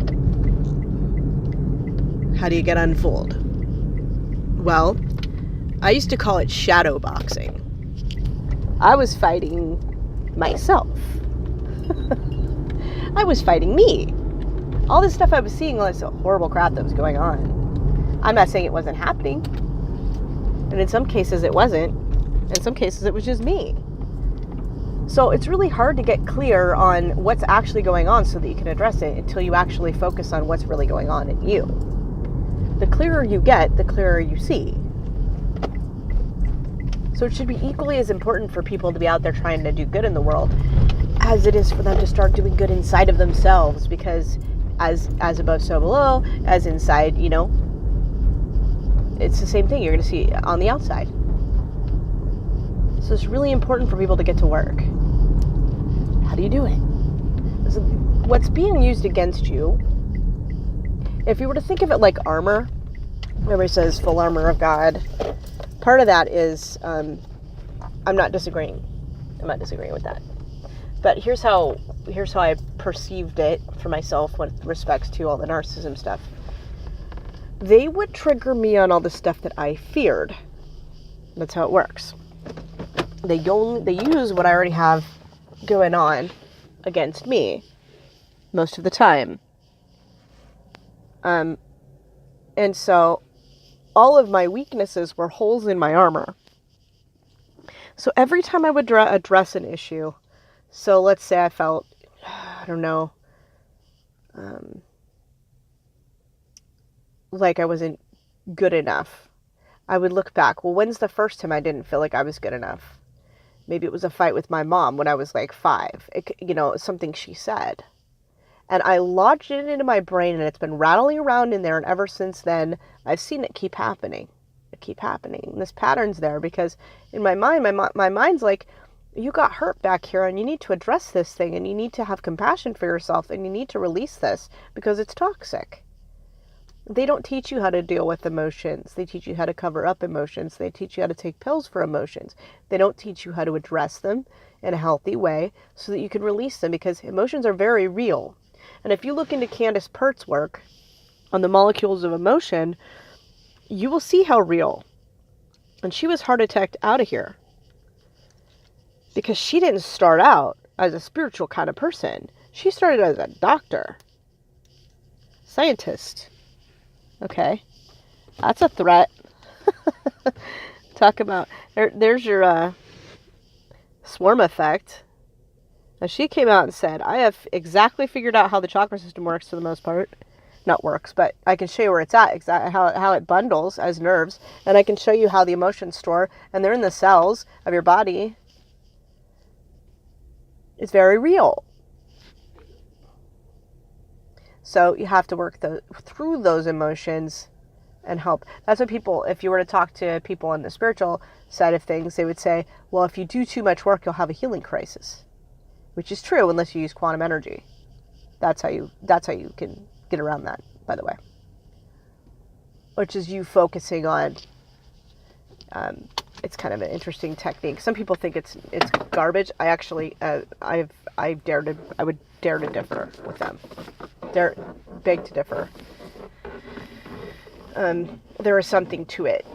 S1: How do you get unfooled? Well, I used to call it shadow boxing. I was fighting myself. I was fighting me. All this stuff I was seeing, all this horrible crap that was going on. I'm not saying it wasn't happening. And in some cases it wasn't. In some cases it was just me. So it's really hard to get clear on what's actually going on so that you can address it until you actually focus on what's really going on in you. The clearer you get, the clearer you see. So it should be equally as important for people to be out there trying to do good in the world as it is for them to start doing good inside of themselves, because as above, so below, as inside, it's the same thing you're going to see on the outside. So it's really important for people to get to work. How do you do it? So what's being used against you, if you were to think of it like armor, everybody says full armor of God. Part of that is, I'm not disagreeing. I'm not disagreeing with that. But here's how I perceived it for myself with respects to all the narcissism stuff. They would trigger me on all the stuff that I feared. That's how it works. They use what I already have going on against me most of the time. And so all of my weaknesses were holes in my armor. So every time I would address an issue, so let's say I felt, like I wasn't good enough, I would look back. Well, when's the first time I didn't feel like I was good enough? Maybe it was a fight with my mom when I was like 5. Something she said. And I lodged it into my brain, and it's been rattling around in there. And ever since then, I've seen it keep happening. And this pattern's there because in my mind, my mind's like, you got hurt back here and you need to address this thing, and you need to have compassion for yourself, and you need to release this because it's toxic. They don't teach you how to deal with emotions. They teach you how to cover up emotions. They teach you how to take pills for emotions. They don't teach you how to address them in a healthy way so that you can release them, because emotions are very real. And if you look into Candace Pert's work on the molecules of emotion, you will see how real. And she was heart attacked out of here because she didn't start out as a spiritual kind of person. She started as a doctor, scientist. Okay, that's a threat. Talk about, there's your swarm effect. Now, she came out and said, I have exactly figured out how the chakra system works for the most part. Not works, but I can show you where it's at, exactly how it bundles as nerves, and I can show you how the emotions store, and they're in the cells of your body. It's very real. So you have to work through those emotions and help. That's what people, if you were to talk to people on the spiritual side of things, they would say, well, if you do too much work, you'll have a healing crisis. Which is true unless you use quantum energy. That's how you can get around that, by the way. Which is you focusing on, it's kind of an interesting technique. Some people think it's garbage. I actually, I would dare to differ with them. beg to differ. There is something to it.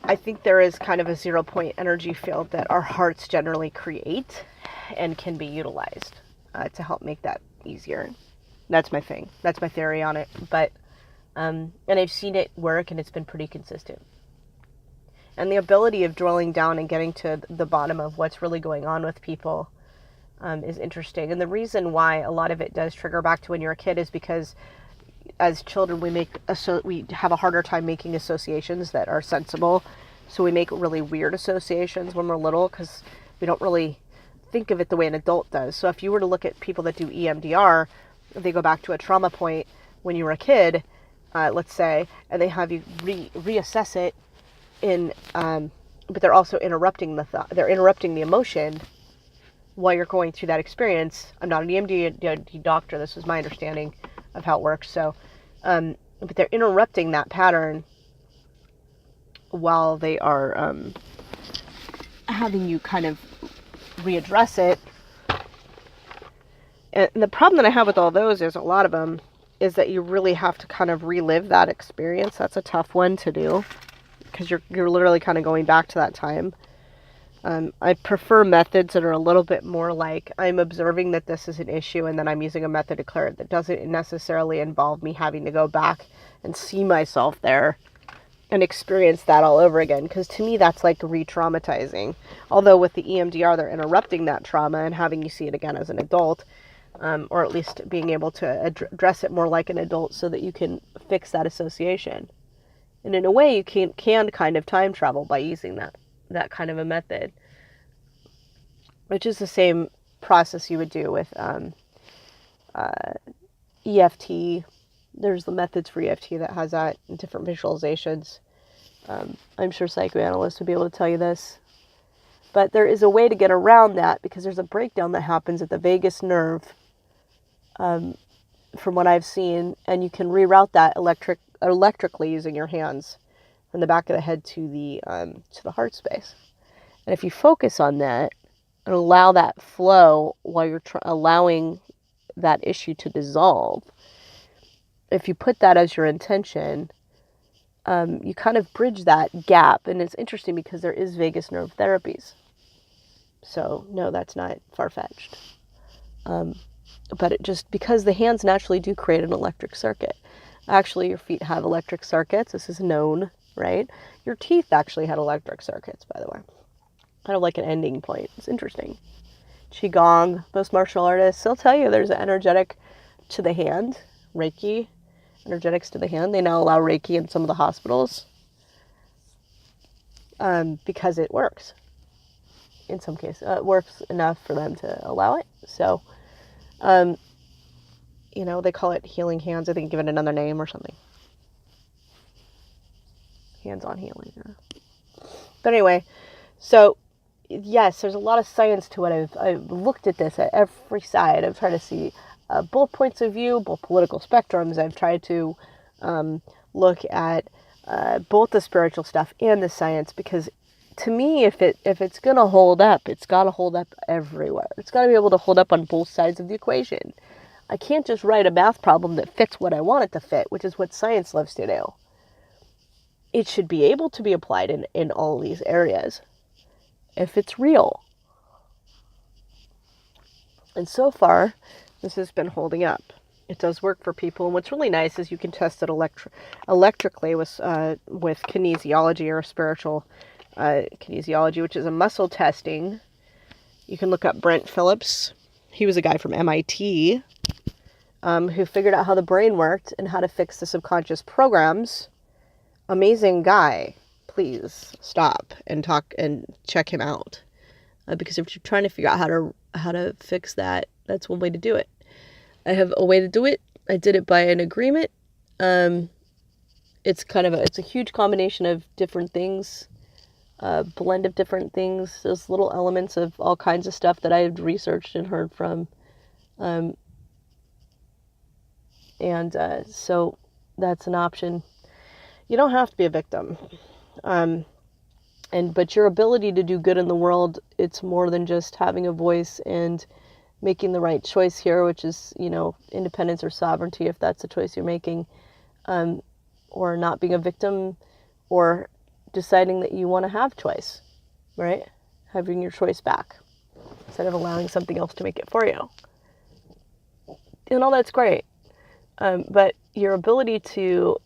S1: I think there is kind of a 0-point energy field that our hearts generally create and can be utilized to help make that easier. That's my thing. That's my theory on it. But and I've seen it work, and it's been pretty consistent. And the ability of drilling down and getting to the bottom of what's really going on with people is interesting. And the reason why a lot of it does trigger back to when you're a kid is because as children we have a harder time making associations that are sensible. So we make really weird associations when we're little because we don't really think of it the way an adult does. So if you were to look at people that do EMDR, they go back to a trauma point when you were a kid, let's say, and they have you reassess it but they're also interrupting the thought. They're interrupting the emotion while you're going through that experience. I'm not an EMDR doctor. This is my understanding of how it works. So, but they're interrupting that pattern while they are having you kind of readdress it. And the problem that I have with all those is a lot of them is that you really have to kind of relive that experience. That's a tough one to do because you're literally kind of going back to that time. I prefer methods that are a little bit more like I'm observing that this is an issue and then I'm using a method to clear it. That doesn't necessarily involve me having to go back and see myself there and experience that all over again. Because to me, that's like re-traumatizing. Although with the EMDR, they're interrupting that trauma and having you see it again as an adult. Or at least being able to address it more like an adult so that you can fix that association. And in a way, you can kind of time travel by using that kind of a method, which is the same process you would do with EFT. There's the methods for EFT that has that in different visualizations. I'm sure psychoanalysts would be able to tell you this. But there is a way to get around that because there's a breakdown that happens at the vagus nerve from what I've seen, and you can reroute that electrically using your hands from the back of the head to the heart space. And if you focus on that and allow that flow while you're allowing that issue to dissolve, if you put that as your intention, you kind of bridge that gap. And it's interesting because there is vagus nerve therapies. So no, that's not far-fetched. But it just, because the hands naturally do create an electric circuit. Actually, your feet have electric circuits. This is known, right? Your teeth actually had electric circuits, by the way. Kind of like an ending point. It's interesting. Qigong, most martial artists, they'll tell you there's an energetic to the hand, Reiki, energetics to the hand. They now allow Reiki in some of the hospitals because it works. In some cases, it works enough for them to allow it. So, they call it healing hands. I think give it another name or something. Hands-on healing. But anyway, so yes, there's a lot of science to it. I've looked at this at every side. I've tried to see both points of view, both political spectrums. I've tried to look at both the spiritual stuff and the science, because to me, if it's going to hold up, it's got to hold up everywhere. It's got to be able to hold up on both sides of the equation. I can't just write a math problem that fits what I want it to fit, which is what science loves to do. It should be able to be applied in all these areas if it's real. And so far, this has been holding up. It does work for people. And what's really nice is you can test it electrically with kinesiology or spiritual kinesiology, which is a muscle testing. You can look up Brent Phillips. He was a guy from MIT who figured out how the brain worked and how to fix the subconscious programs. Amazing guy. Please stop and talk and check him out. Because if you're trying to figure out how to fix that, that's one way to do it. I have a way to do it. I did it by an agreement. It's a huge combination of different things. Blend of different things. There's little elements of all kinds of stuff that I've researched and heard from. So that's an option. You don't have to be a victim. But your ability to do good in the world, it's more than just having a voice and
S2: making the right choice here, which is, independence or sovereignty, if that's the choice you're making, or not being a victim, or deciding that you want to have choice, right? Having your choice back instead of allowing something else to make it for you. And all that's great. But your ability to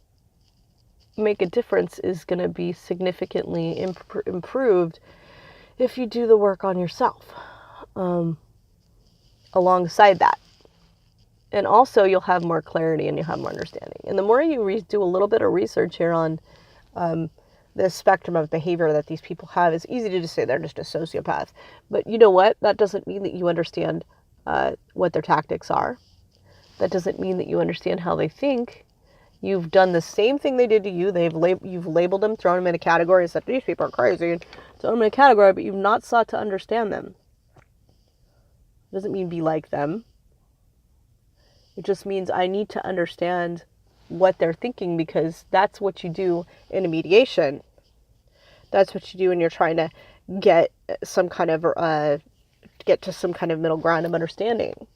S2: make a difference is going to be significantly improved if you do the work on yourself alongside that. And also you'll have more clarity and you'll have more understanding. And the more you do a little bit of research here on the spectrum of behavior that these people have, it's easy to just say they're just a sociopath. But you know what? That doesn't mean that you understand what their tactics are. That doesn't mean that you understand how they think. You've done the same thing they did to you. You've labeled them, thrown them in a category, and said, these people are crazy, and thrown them in a category, but you've not sought to understand them. It doesn't mean be like them. It just means I need to understand what they're thinking, because that's what you do in a mediation. That's what you do when you're trying to get some kind of get to some kind of middle ground of understanding.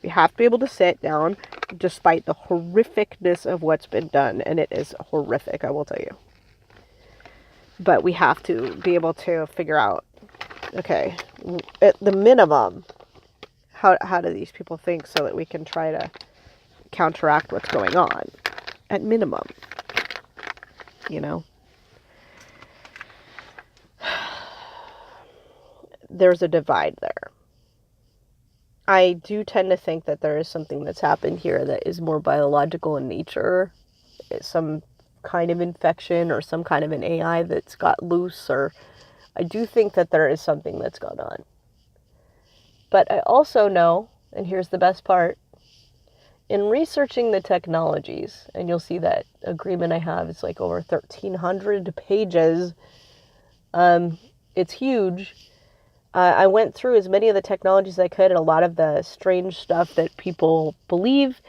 S2: You have to be able to sit down despite the horrificness of what's been done, and it is horrific, I will tell you. But we have to be able to figure out, okay, at the minimum, how do these people think, so that we can try to counteract what's going on. At minimum, there's a divide there. I do tend to think that there is something that's happened here that is more biological in nature. It's some kind of infection or some kind of an AI that's got loose, or I do think that there is something that's gone on. But I also know, and here's the best part, in researching the technologies, and you'll see that agreement I have is like over 1,300 pages. It's huge. I went through as many of the technologies as I could, and a lot of the strange stuff that people believe,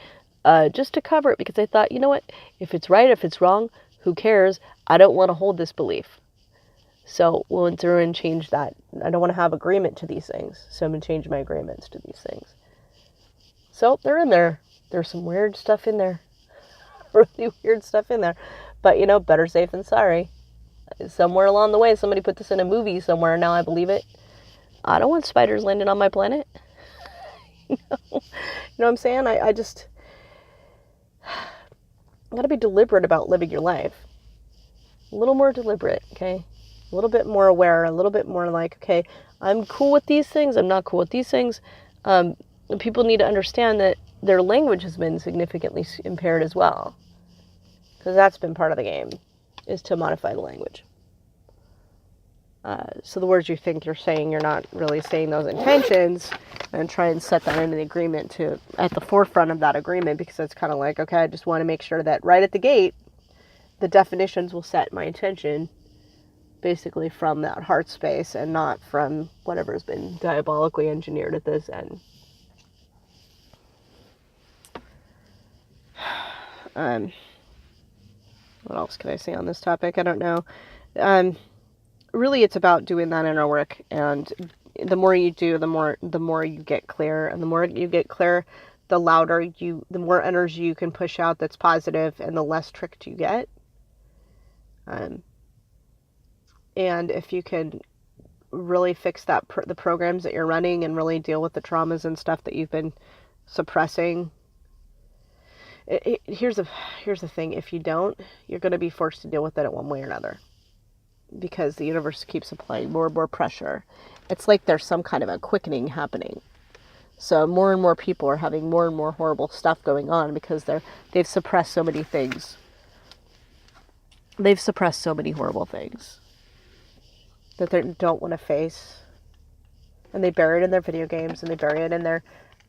S2: just to cover it, because I thought, you know what, if it's right, if it's wrong, who cares? I don't want to hold this belief. So we went through and changed that. I don't want to have agreement to these things, so I'm going to change my agreements to these things. So they're in there. There's some weird stuff in there. Really weird stuff in there. But, better safe than sorry. Somewhere along the way, somebody put this in a movie somewhere, and now I believe it. I don't want spiders landing on my planet. You know what I'm saying? I just got to be deliberate about living your life. A little more deliberate, okay? A little bit more aware, a little bit more like, okay, I'm cool with these things, I'm not cool with these things. And people need to understand that their language has been significantly impaired as well. Because that's been part of the game, is to modify the language. So the words you think you're saying, you're not really saying those intentions, and try and set that into the agreement at the forefront of that agreement, because it's kind of like, okay, I just want to make sure that right at the gate, the definitions will set my intention basically from that heart space and not from whatever has been diabolically engineered at this end. What else can I say on this topic? I don't know. Really, it's about doing that inner work, and the more you do, the more you get clear, and the more you get clear, the more energy you can push out that's positive, and the less tricked you get. And if you can really fix the programs that you're running, and really deal with the traumas and stuff that you've been suppressing. Here's the thing: if you don't, you're going to be forced to deal with it in one way or another, because the universe keeps applying more and more pressure. It's like there's some kind of a quickening happening. So more and more people are having more and more horrible stuff going on because they've suppressed so many things. They've suppressed so many horrible things that they don't want to face. And they bury it in their video games, and they bury it in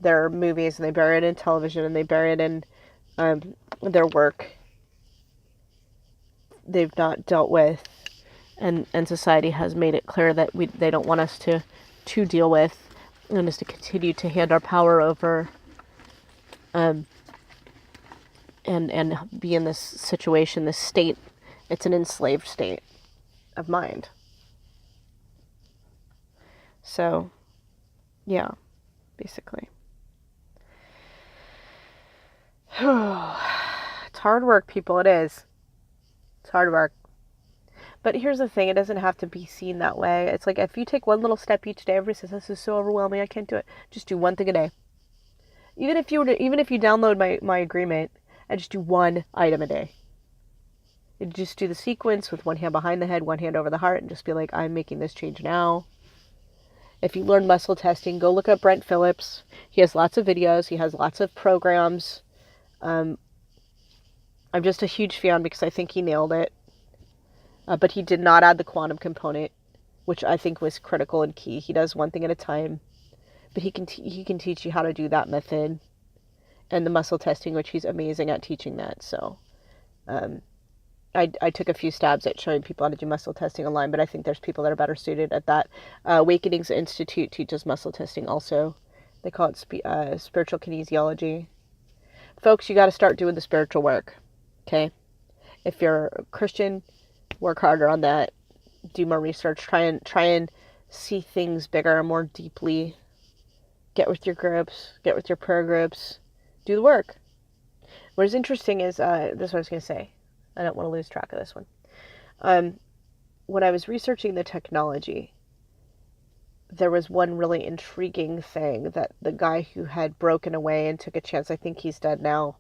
S2: their movies, and they bury it in television, and they bury it in their work. They've not dealt with, and society has made it clear that they don't want us to deal with, and us to continue to hand our power over, and be in this situation, this state. It's an enslaved state of mind. So, yeah, basically. It's hard work, people. It is. It's hard work. But here's the thing, it doesn't have to be seen that way. It's like if you take one little step each day, everybody says, this is so overwhelming, I can't do it. Just do one thing a day. Even if you download my agreement and just do one item a day. You just do the sequence with one hand behind the head, one hand over the heart, and just be like, I'm making this change now. If you learn muscle testing, go look up Brent Phillips. He has lots of videos. He has lots of programs. I'm just a huge fan because I think he nailed it. But he did not add the quantum component, which I think was critical and key. He does one thing at a time, but he can teach you how to do that method, and the muscle testing, which he's amazing at teaching that. So, I took a few stabs at showing people how to do muscle testing online, but I think there's people that are better suited at that. Awakenings Institute teaches muscle testing also. They call it spiritual kinesiology. Folks, you got to start doing the spiritual work. Okay, if you're a Christian, work harder on that. Do more research. Try and see things bigger and more deeply. Get with your groups. Get with your prayer groups. Do the work. What is interesting is this is what I was going to say. I don't want to lose track of this one. When I was researching the technology, there was one really intriguing thing that the guy who had broken away and took a chance, I think he's dead now,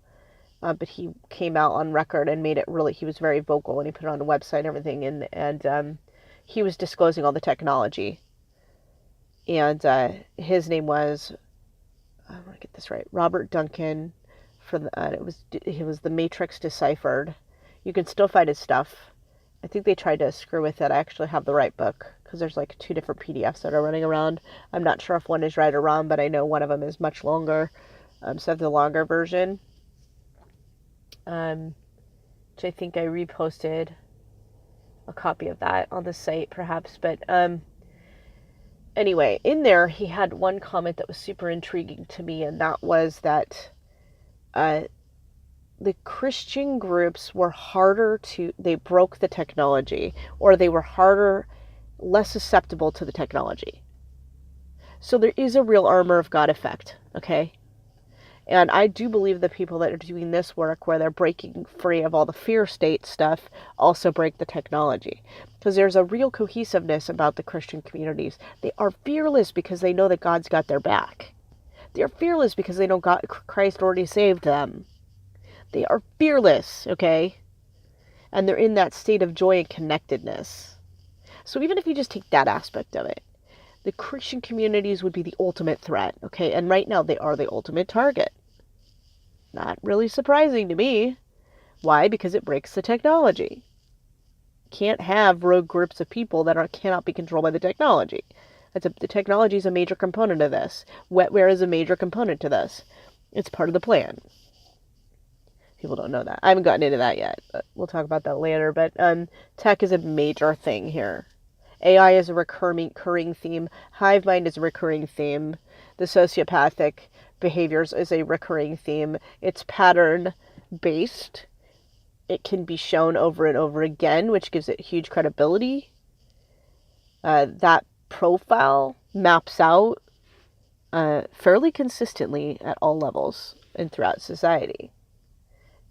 S2: but he came out on record and made it really, he was very vocal and he put it on the website and everything, and he was disclosing all the technology. And his name was, I want to get this right, Robert Duncan. It was The Matrix Deciphered. You can still find his stuff. I think they tried to screw with it. I actually have the right book because there's like 2 different PDFs that are running around. I'm not sure if one is right or wrong, but I know one of them is much longer. So I have the longer version, which I think I reposted a copy of that on the site perhaps. But anyway, in there he had one comment that was super intriguing to me, and that was that the Christian groups were they broke the technology, or they were less susceptible to the technology. So there is a real armor of God effect, okay? And I do believe the people that are doing this work, where they're breaking free of all the fear state stuff, also break the technology. Because there's a real cohesiveness about the Christian communities. They are fearless because they know that God's got their back. They are fearless because they know Christ already saved them. They are fearless, okay? And they're in that state of joy and connectedness. So even if you just take that aspect of it, the Christian communities would be the ultimate threat, okay? And right now they are the ultimate target. Not really surprising to me. Why? Because it breaks the technology. Can't have rogue groups of people that cannot be controlled by the technology. The technology is a major component of this. Wetware is a major component to this. It's part of the plan. People don't know that. I haven't gotten into that yet, but we'll talk about that later. But tech is a major thing here. AI is a recurring theme. Hive mind is a recurring theme. The sociopathic behaviors is a recurring theme. It's pattern-based. It can be shown over and over again, which gives it huge credibility. That profile maps out fairly consistently at all levels and throughout society.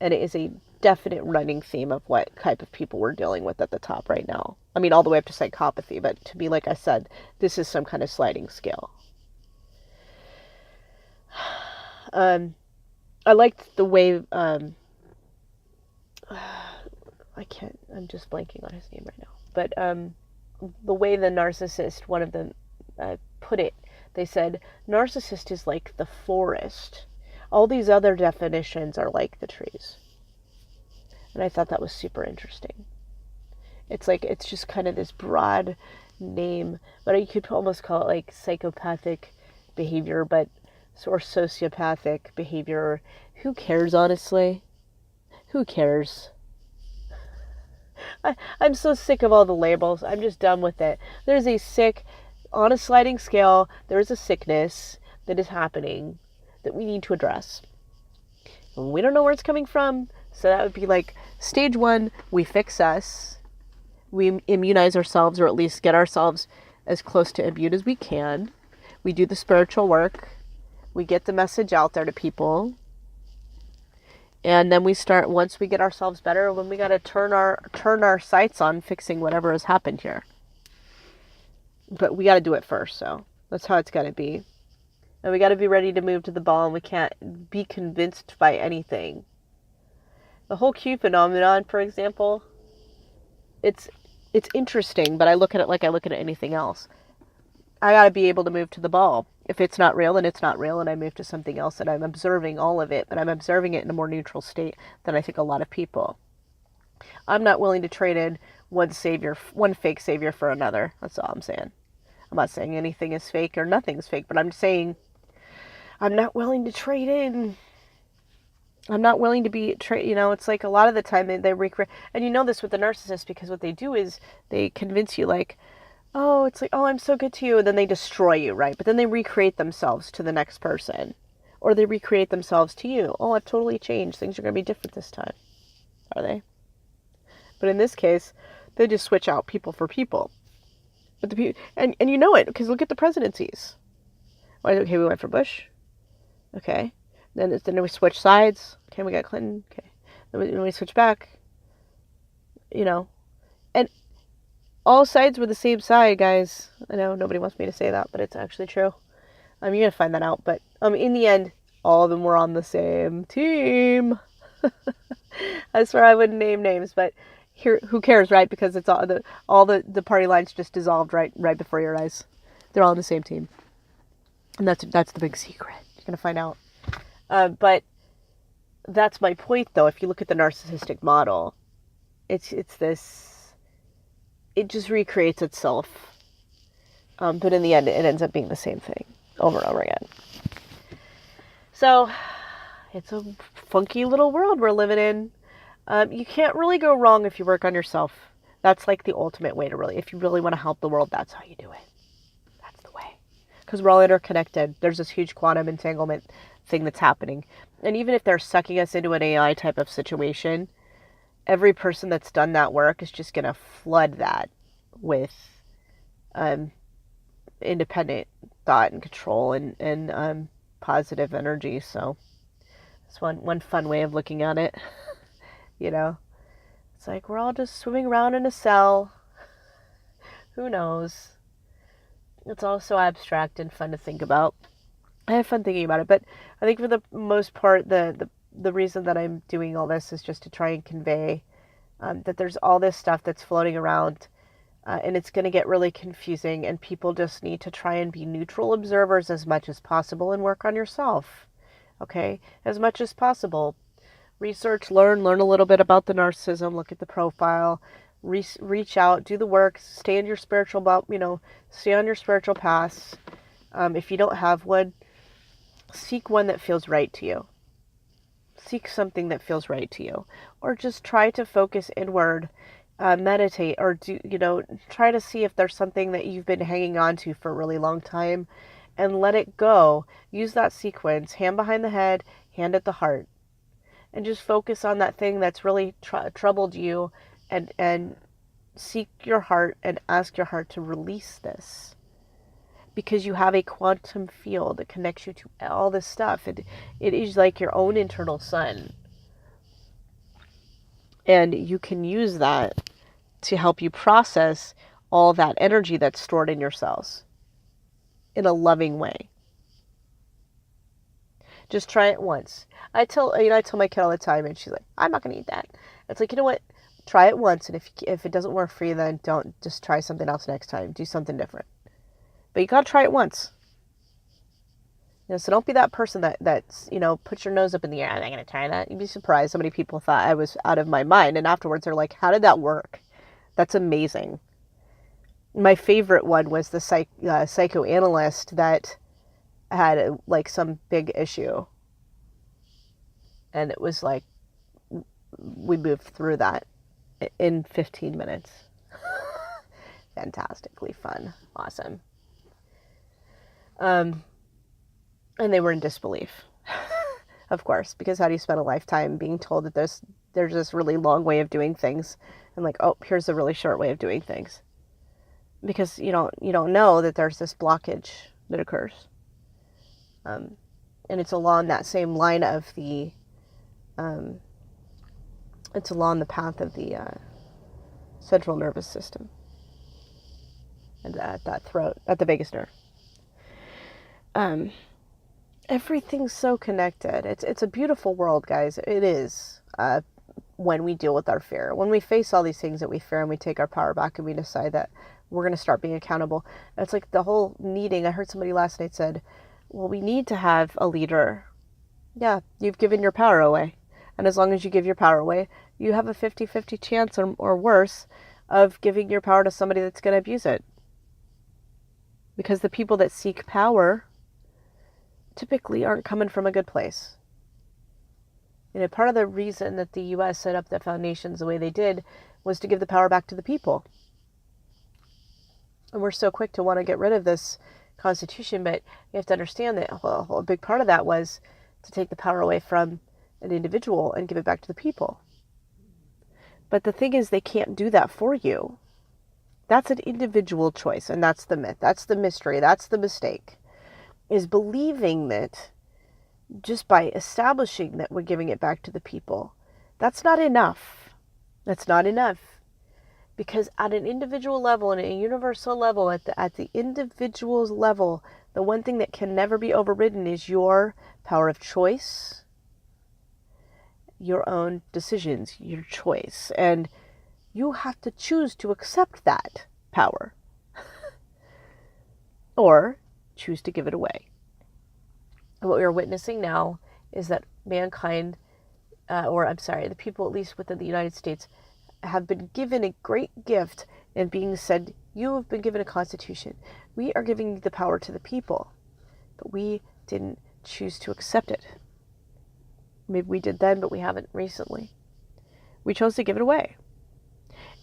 S2: And it is a definite running theme of what type of people we're dealing with at the top right now. I mean, all the way up to psychopathy, but to me, like I said, this is some kind of sliding scale. I liked the way, I'm just blanking on his name right now, but the way the narcissist, one of them put it, they said, narcissist is like the forest. All these other definitions are like the trees. And I thought that was super interesting. It's just kind of this broad name, but you could almost call it like psychopathic behavior, or sociopathic behavior. Who cares, honestly? Who cares? I'm so sick of all the labels. I'm just done with it. On a sliding scale, there's a sickness that is happening that we need to address. And we don't know where it's coming from, so that would be like stage 1, we fix us. We immunize ourselves, or at least get ourselves as close to immune as we can. We do the spiritual work. We get the message out there to people. And then we start, once we get ourselves better, when we got to turn our sights on fixing whatever has happened here. But we got to do it first, so that's how it's got to be. And we got to be ready to move to the ball, and we can't be convinced by anything. The whole Q phenomenon, for example, it's interesting, but I look at it like I look at anything else. I got to be able to move to the ball. If it's not real, then it's not real, and I move to something else, and I'm observing all of it, but I'm observing it in a more neutral state than I think a lot of people. I'm not willing to trade in one fake savior for another. That's all I'm saying. I'm not saying anything is fake or nothing's fake, but I'm saying I'm not willing to trade in. I'm not willing to be it's like a lot of the time they recreate, and you know this with the narcissist, because what they do is they convince you like, oh, it's like, oh, I'm so good to you, and then they destroy you, right? But then they recreate themselves to the next person, or they recreate themselves to you. Oh, I've totally changed. Things are going to be different this time. Are they? But in this case, they just switch out people for people. But and you know it, because look at the presidencies. Okay, we went for Bush. Okay. Then we switch sides. Okay, we got Clinton. Okay. Then we switch back. And all sides were the same side, guys. I know nobody wants me to say that, but it's actually true. You're going to find that out. But in the end, all of them were on the same team. I swear I wouldn't name names, but here, who cares, right? Because it's all the party lines just dissolved right before your eyes. They're all on the same team. And that's the big secret. You're going to find out. But that's my point, though. If you look at the narcissistic model, it's this... It just recreates itself. But in the end, it ends up being the same thing over and over again. So, it's a funky little world we're living in. You can't really go wrong if you work on yourself. That's like the ultimate way to really, if you really want to help the world, that's how you do it. That's the way. Because we're all interconnected. There's this huge quantum entanglement thing that's happening. And even if they're sucking us into an AI type of situation, every person that's done that work is just going to flood that with independent thought and control and positive energy. So it's one fun way of looking at it. It's like we're all just swimming around in a cell. Who knows? It's all so abstract and fun to think about. I have fun thinking about it, but I think for the most part, the reason that I'm doing all this is just to try and convey that there's all this stuff that's floating around, and it's going to get really confusing, and people just need to try and be neutral observers as much as possible and work on yourself, okay? As much as possible. Research, learn a little bit about the narcissism, look at the profile, reach out, do the work, stay in your spiritual, stay on your spiritual paths. If you don't have one, seek one that feels right to you. Seek something that feels right to you, or just try to focus inward, meditate, or try to see if there's something that you've been hanging on to for a really long time, and let it go. Use that sequence: hand behind the head, hand at the heart, and just focus on that thing that's really troubled you, and seek your heart and ask your heart to release this. Because you have a quantum field that connects you to all this stuff. It is like your own internal sun. And you can use that to help you process all that energy that's stored in your cells in a loving way. Just try it once. I tell my kid all the time, and she's like, I'm not going to eat that. It's like, you know what? Try it once, and if it doesn't work for you, then don't. Just try something else next time. Do something different. But you got to try it once. So don't be that person that's, puts your nose up in the air. I'm not going to try that. You'd be surprised how many people thought I was out of my mind. And afterwards they're like, how did that work? That's amazing. My favorite one was the psychoanalyst that had like some big issue. And it was like, we moved through that in 15 minutes. Fantastically fun. Awesome. And they were in disbelief, of course, because how do you spend a lifetime being told that there's this really long way of doing things, and like, oh, here's a really short way of doing things, because you don't know that there's this blockage that occurs. And it's along that same line of it's along the path of the central nervous system. And at that throat, at the vagus nerve. Everything's so connected. It's a beautiful world, guys. It is. When we deal with our fear, when we face all these things that we fear and we take our power back and we decide that we're going to start being accountable. It's like the whole needing. I heard somebody last night said, well, we need to have a leader. Yeah, you've given your power away. And as long as you give your power away, you have a 50-50 chance or worse of giving your power to somebody that's going to abuse it. Because the people that seek power typically aren't coming from a good place. You know, part of the reason that the U.S. set up the foundations the way they did was to give the power back to the people. And we're so quick to want to get rid of this Constitution, but you have to understand that a big part of that was to take the power away from an individual and give it back to the people. But the thing is, they can't do that for you. That's an individual choice, and that's the myth. That's the mystery. That's the mistake, is believing that just by establishing that we're giving it back to the people, that's not enough. That's not enough. Because at an individual level and a universal level, at the individual's level, the one thing that can never be overridden is your power of choice, your own decisions, your choice. And you have to choose to accept that power or choose to give it away. And what we are witnessing now is that mankind, the people at least within the United States, have been given a great gift and being said, you have been given a constitution. We are giving the power to the people, but we didn't choose to accept it. Maybe we did then, but we haven't recently. We chose to give it away.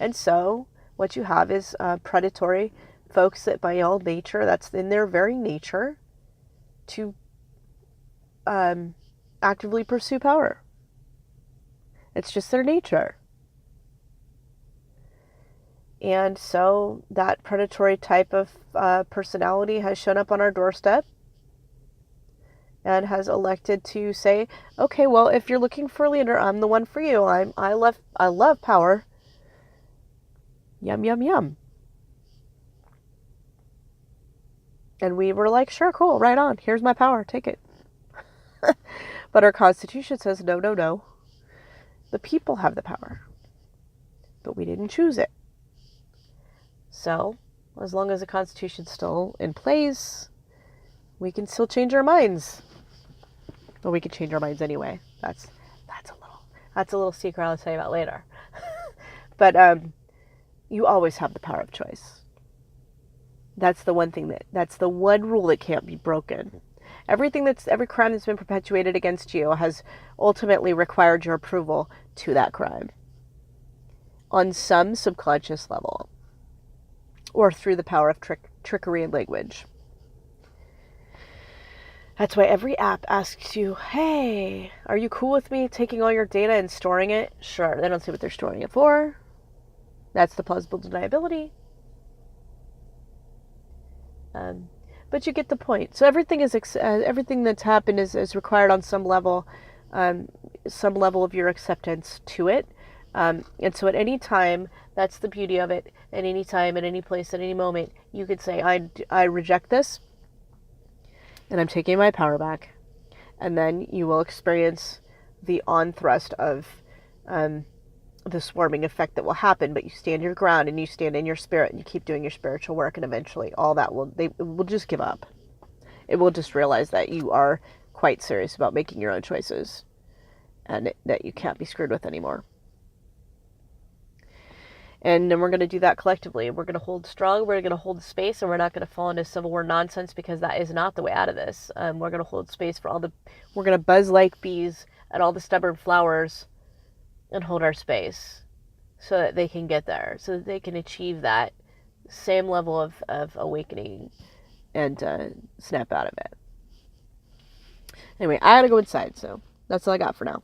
S2: And so what you have is predatory folks that by all nature, that's in their very nature, to actively pursue power. It's just their nature. And so that predatory type of personality has shown up on our doorstep and has elected to say, okay, well, if you're looking for a leader, I'm the one for you. I love power. Yum, yum, yum. And we were like, sure, cool, right on. Here's my power. Take it. But our Constitution says, no, no, no. The people have the power. But we didn't choose it. So, as long as the Constitution's still in place, we can still change our minds. But we can change our minds anyway. That's a little secret I'll tell you about later. But you always have the power of choice. That's the one thing that's the one rule that can't be broken. Every crime that's been perpetuated against you has ultimately required your approval to that crime. On some subconscious level. Or through the power of trickery and language. That's why every app asks you, hey, are you cool with me taking all your data and storing it? Sure. They don't say what they're storing it for. That's the plausible deniability. But you get the point. So everything that's happened is required on some level of your acceptance to it. And so at any time, that's the beauty of it. At any time, at any place, at any moment, you could say, I reject this, and I'm taking my power back. And then you will experience the on-thrust of the swarming effect that will happen, but you stand your ground and you stand in your spirit and you keep doing your spiritual work, and eventually all that will just give up. It will just realize that you are quite serious about making your own choices and that you can't be screwed with anymore. And then we're going to do that collectively. We're going to hold strong, we're going to hold space, and we're not going to fall into Civil War nonsense, because that is not the way out of this. We're going to hold space for we're going to buzz like bees at all the stubborn flowers and hold our space so that they can get there, so that they can achieve that same level of awakening and snap out of it. Anyway, I gotta go inside, so that's all I got for now.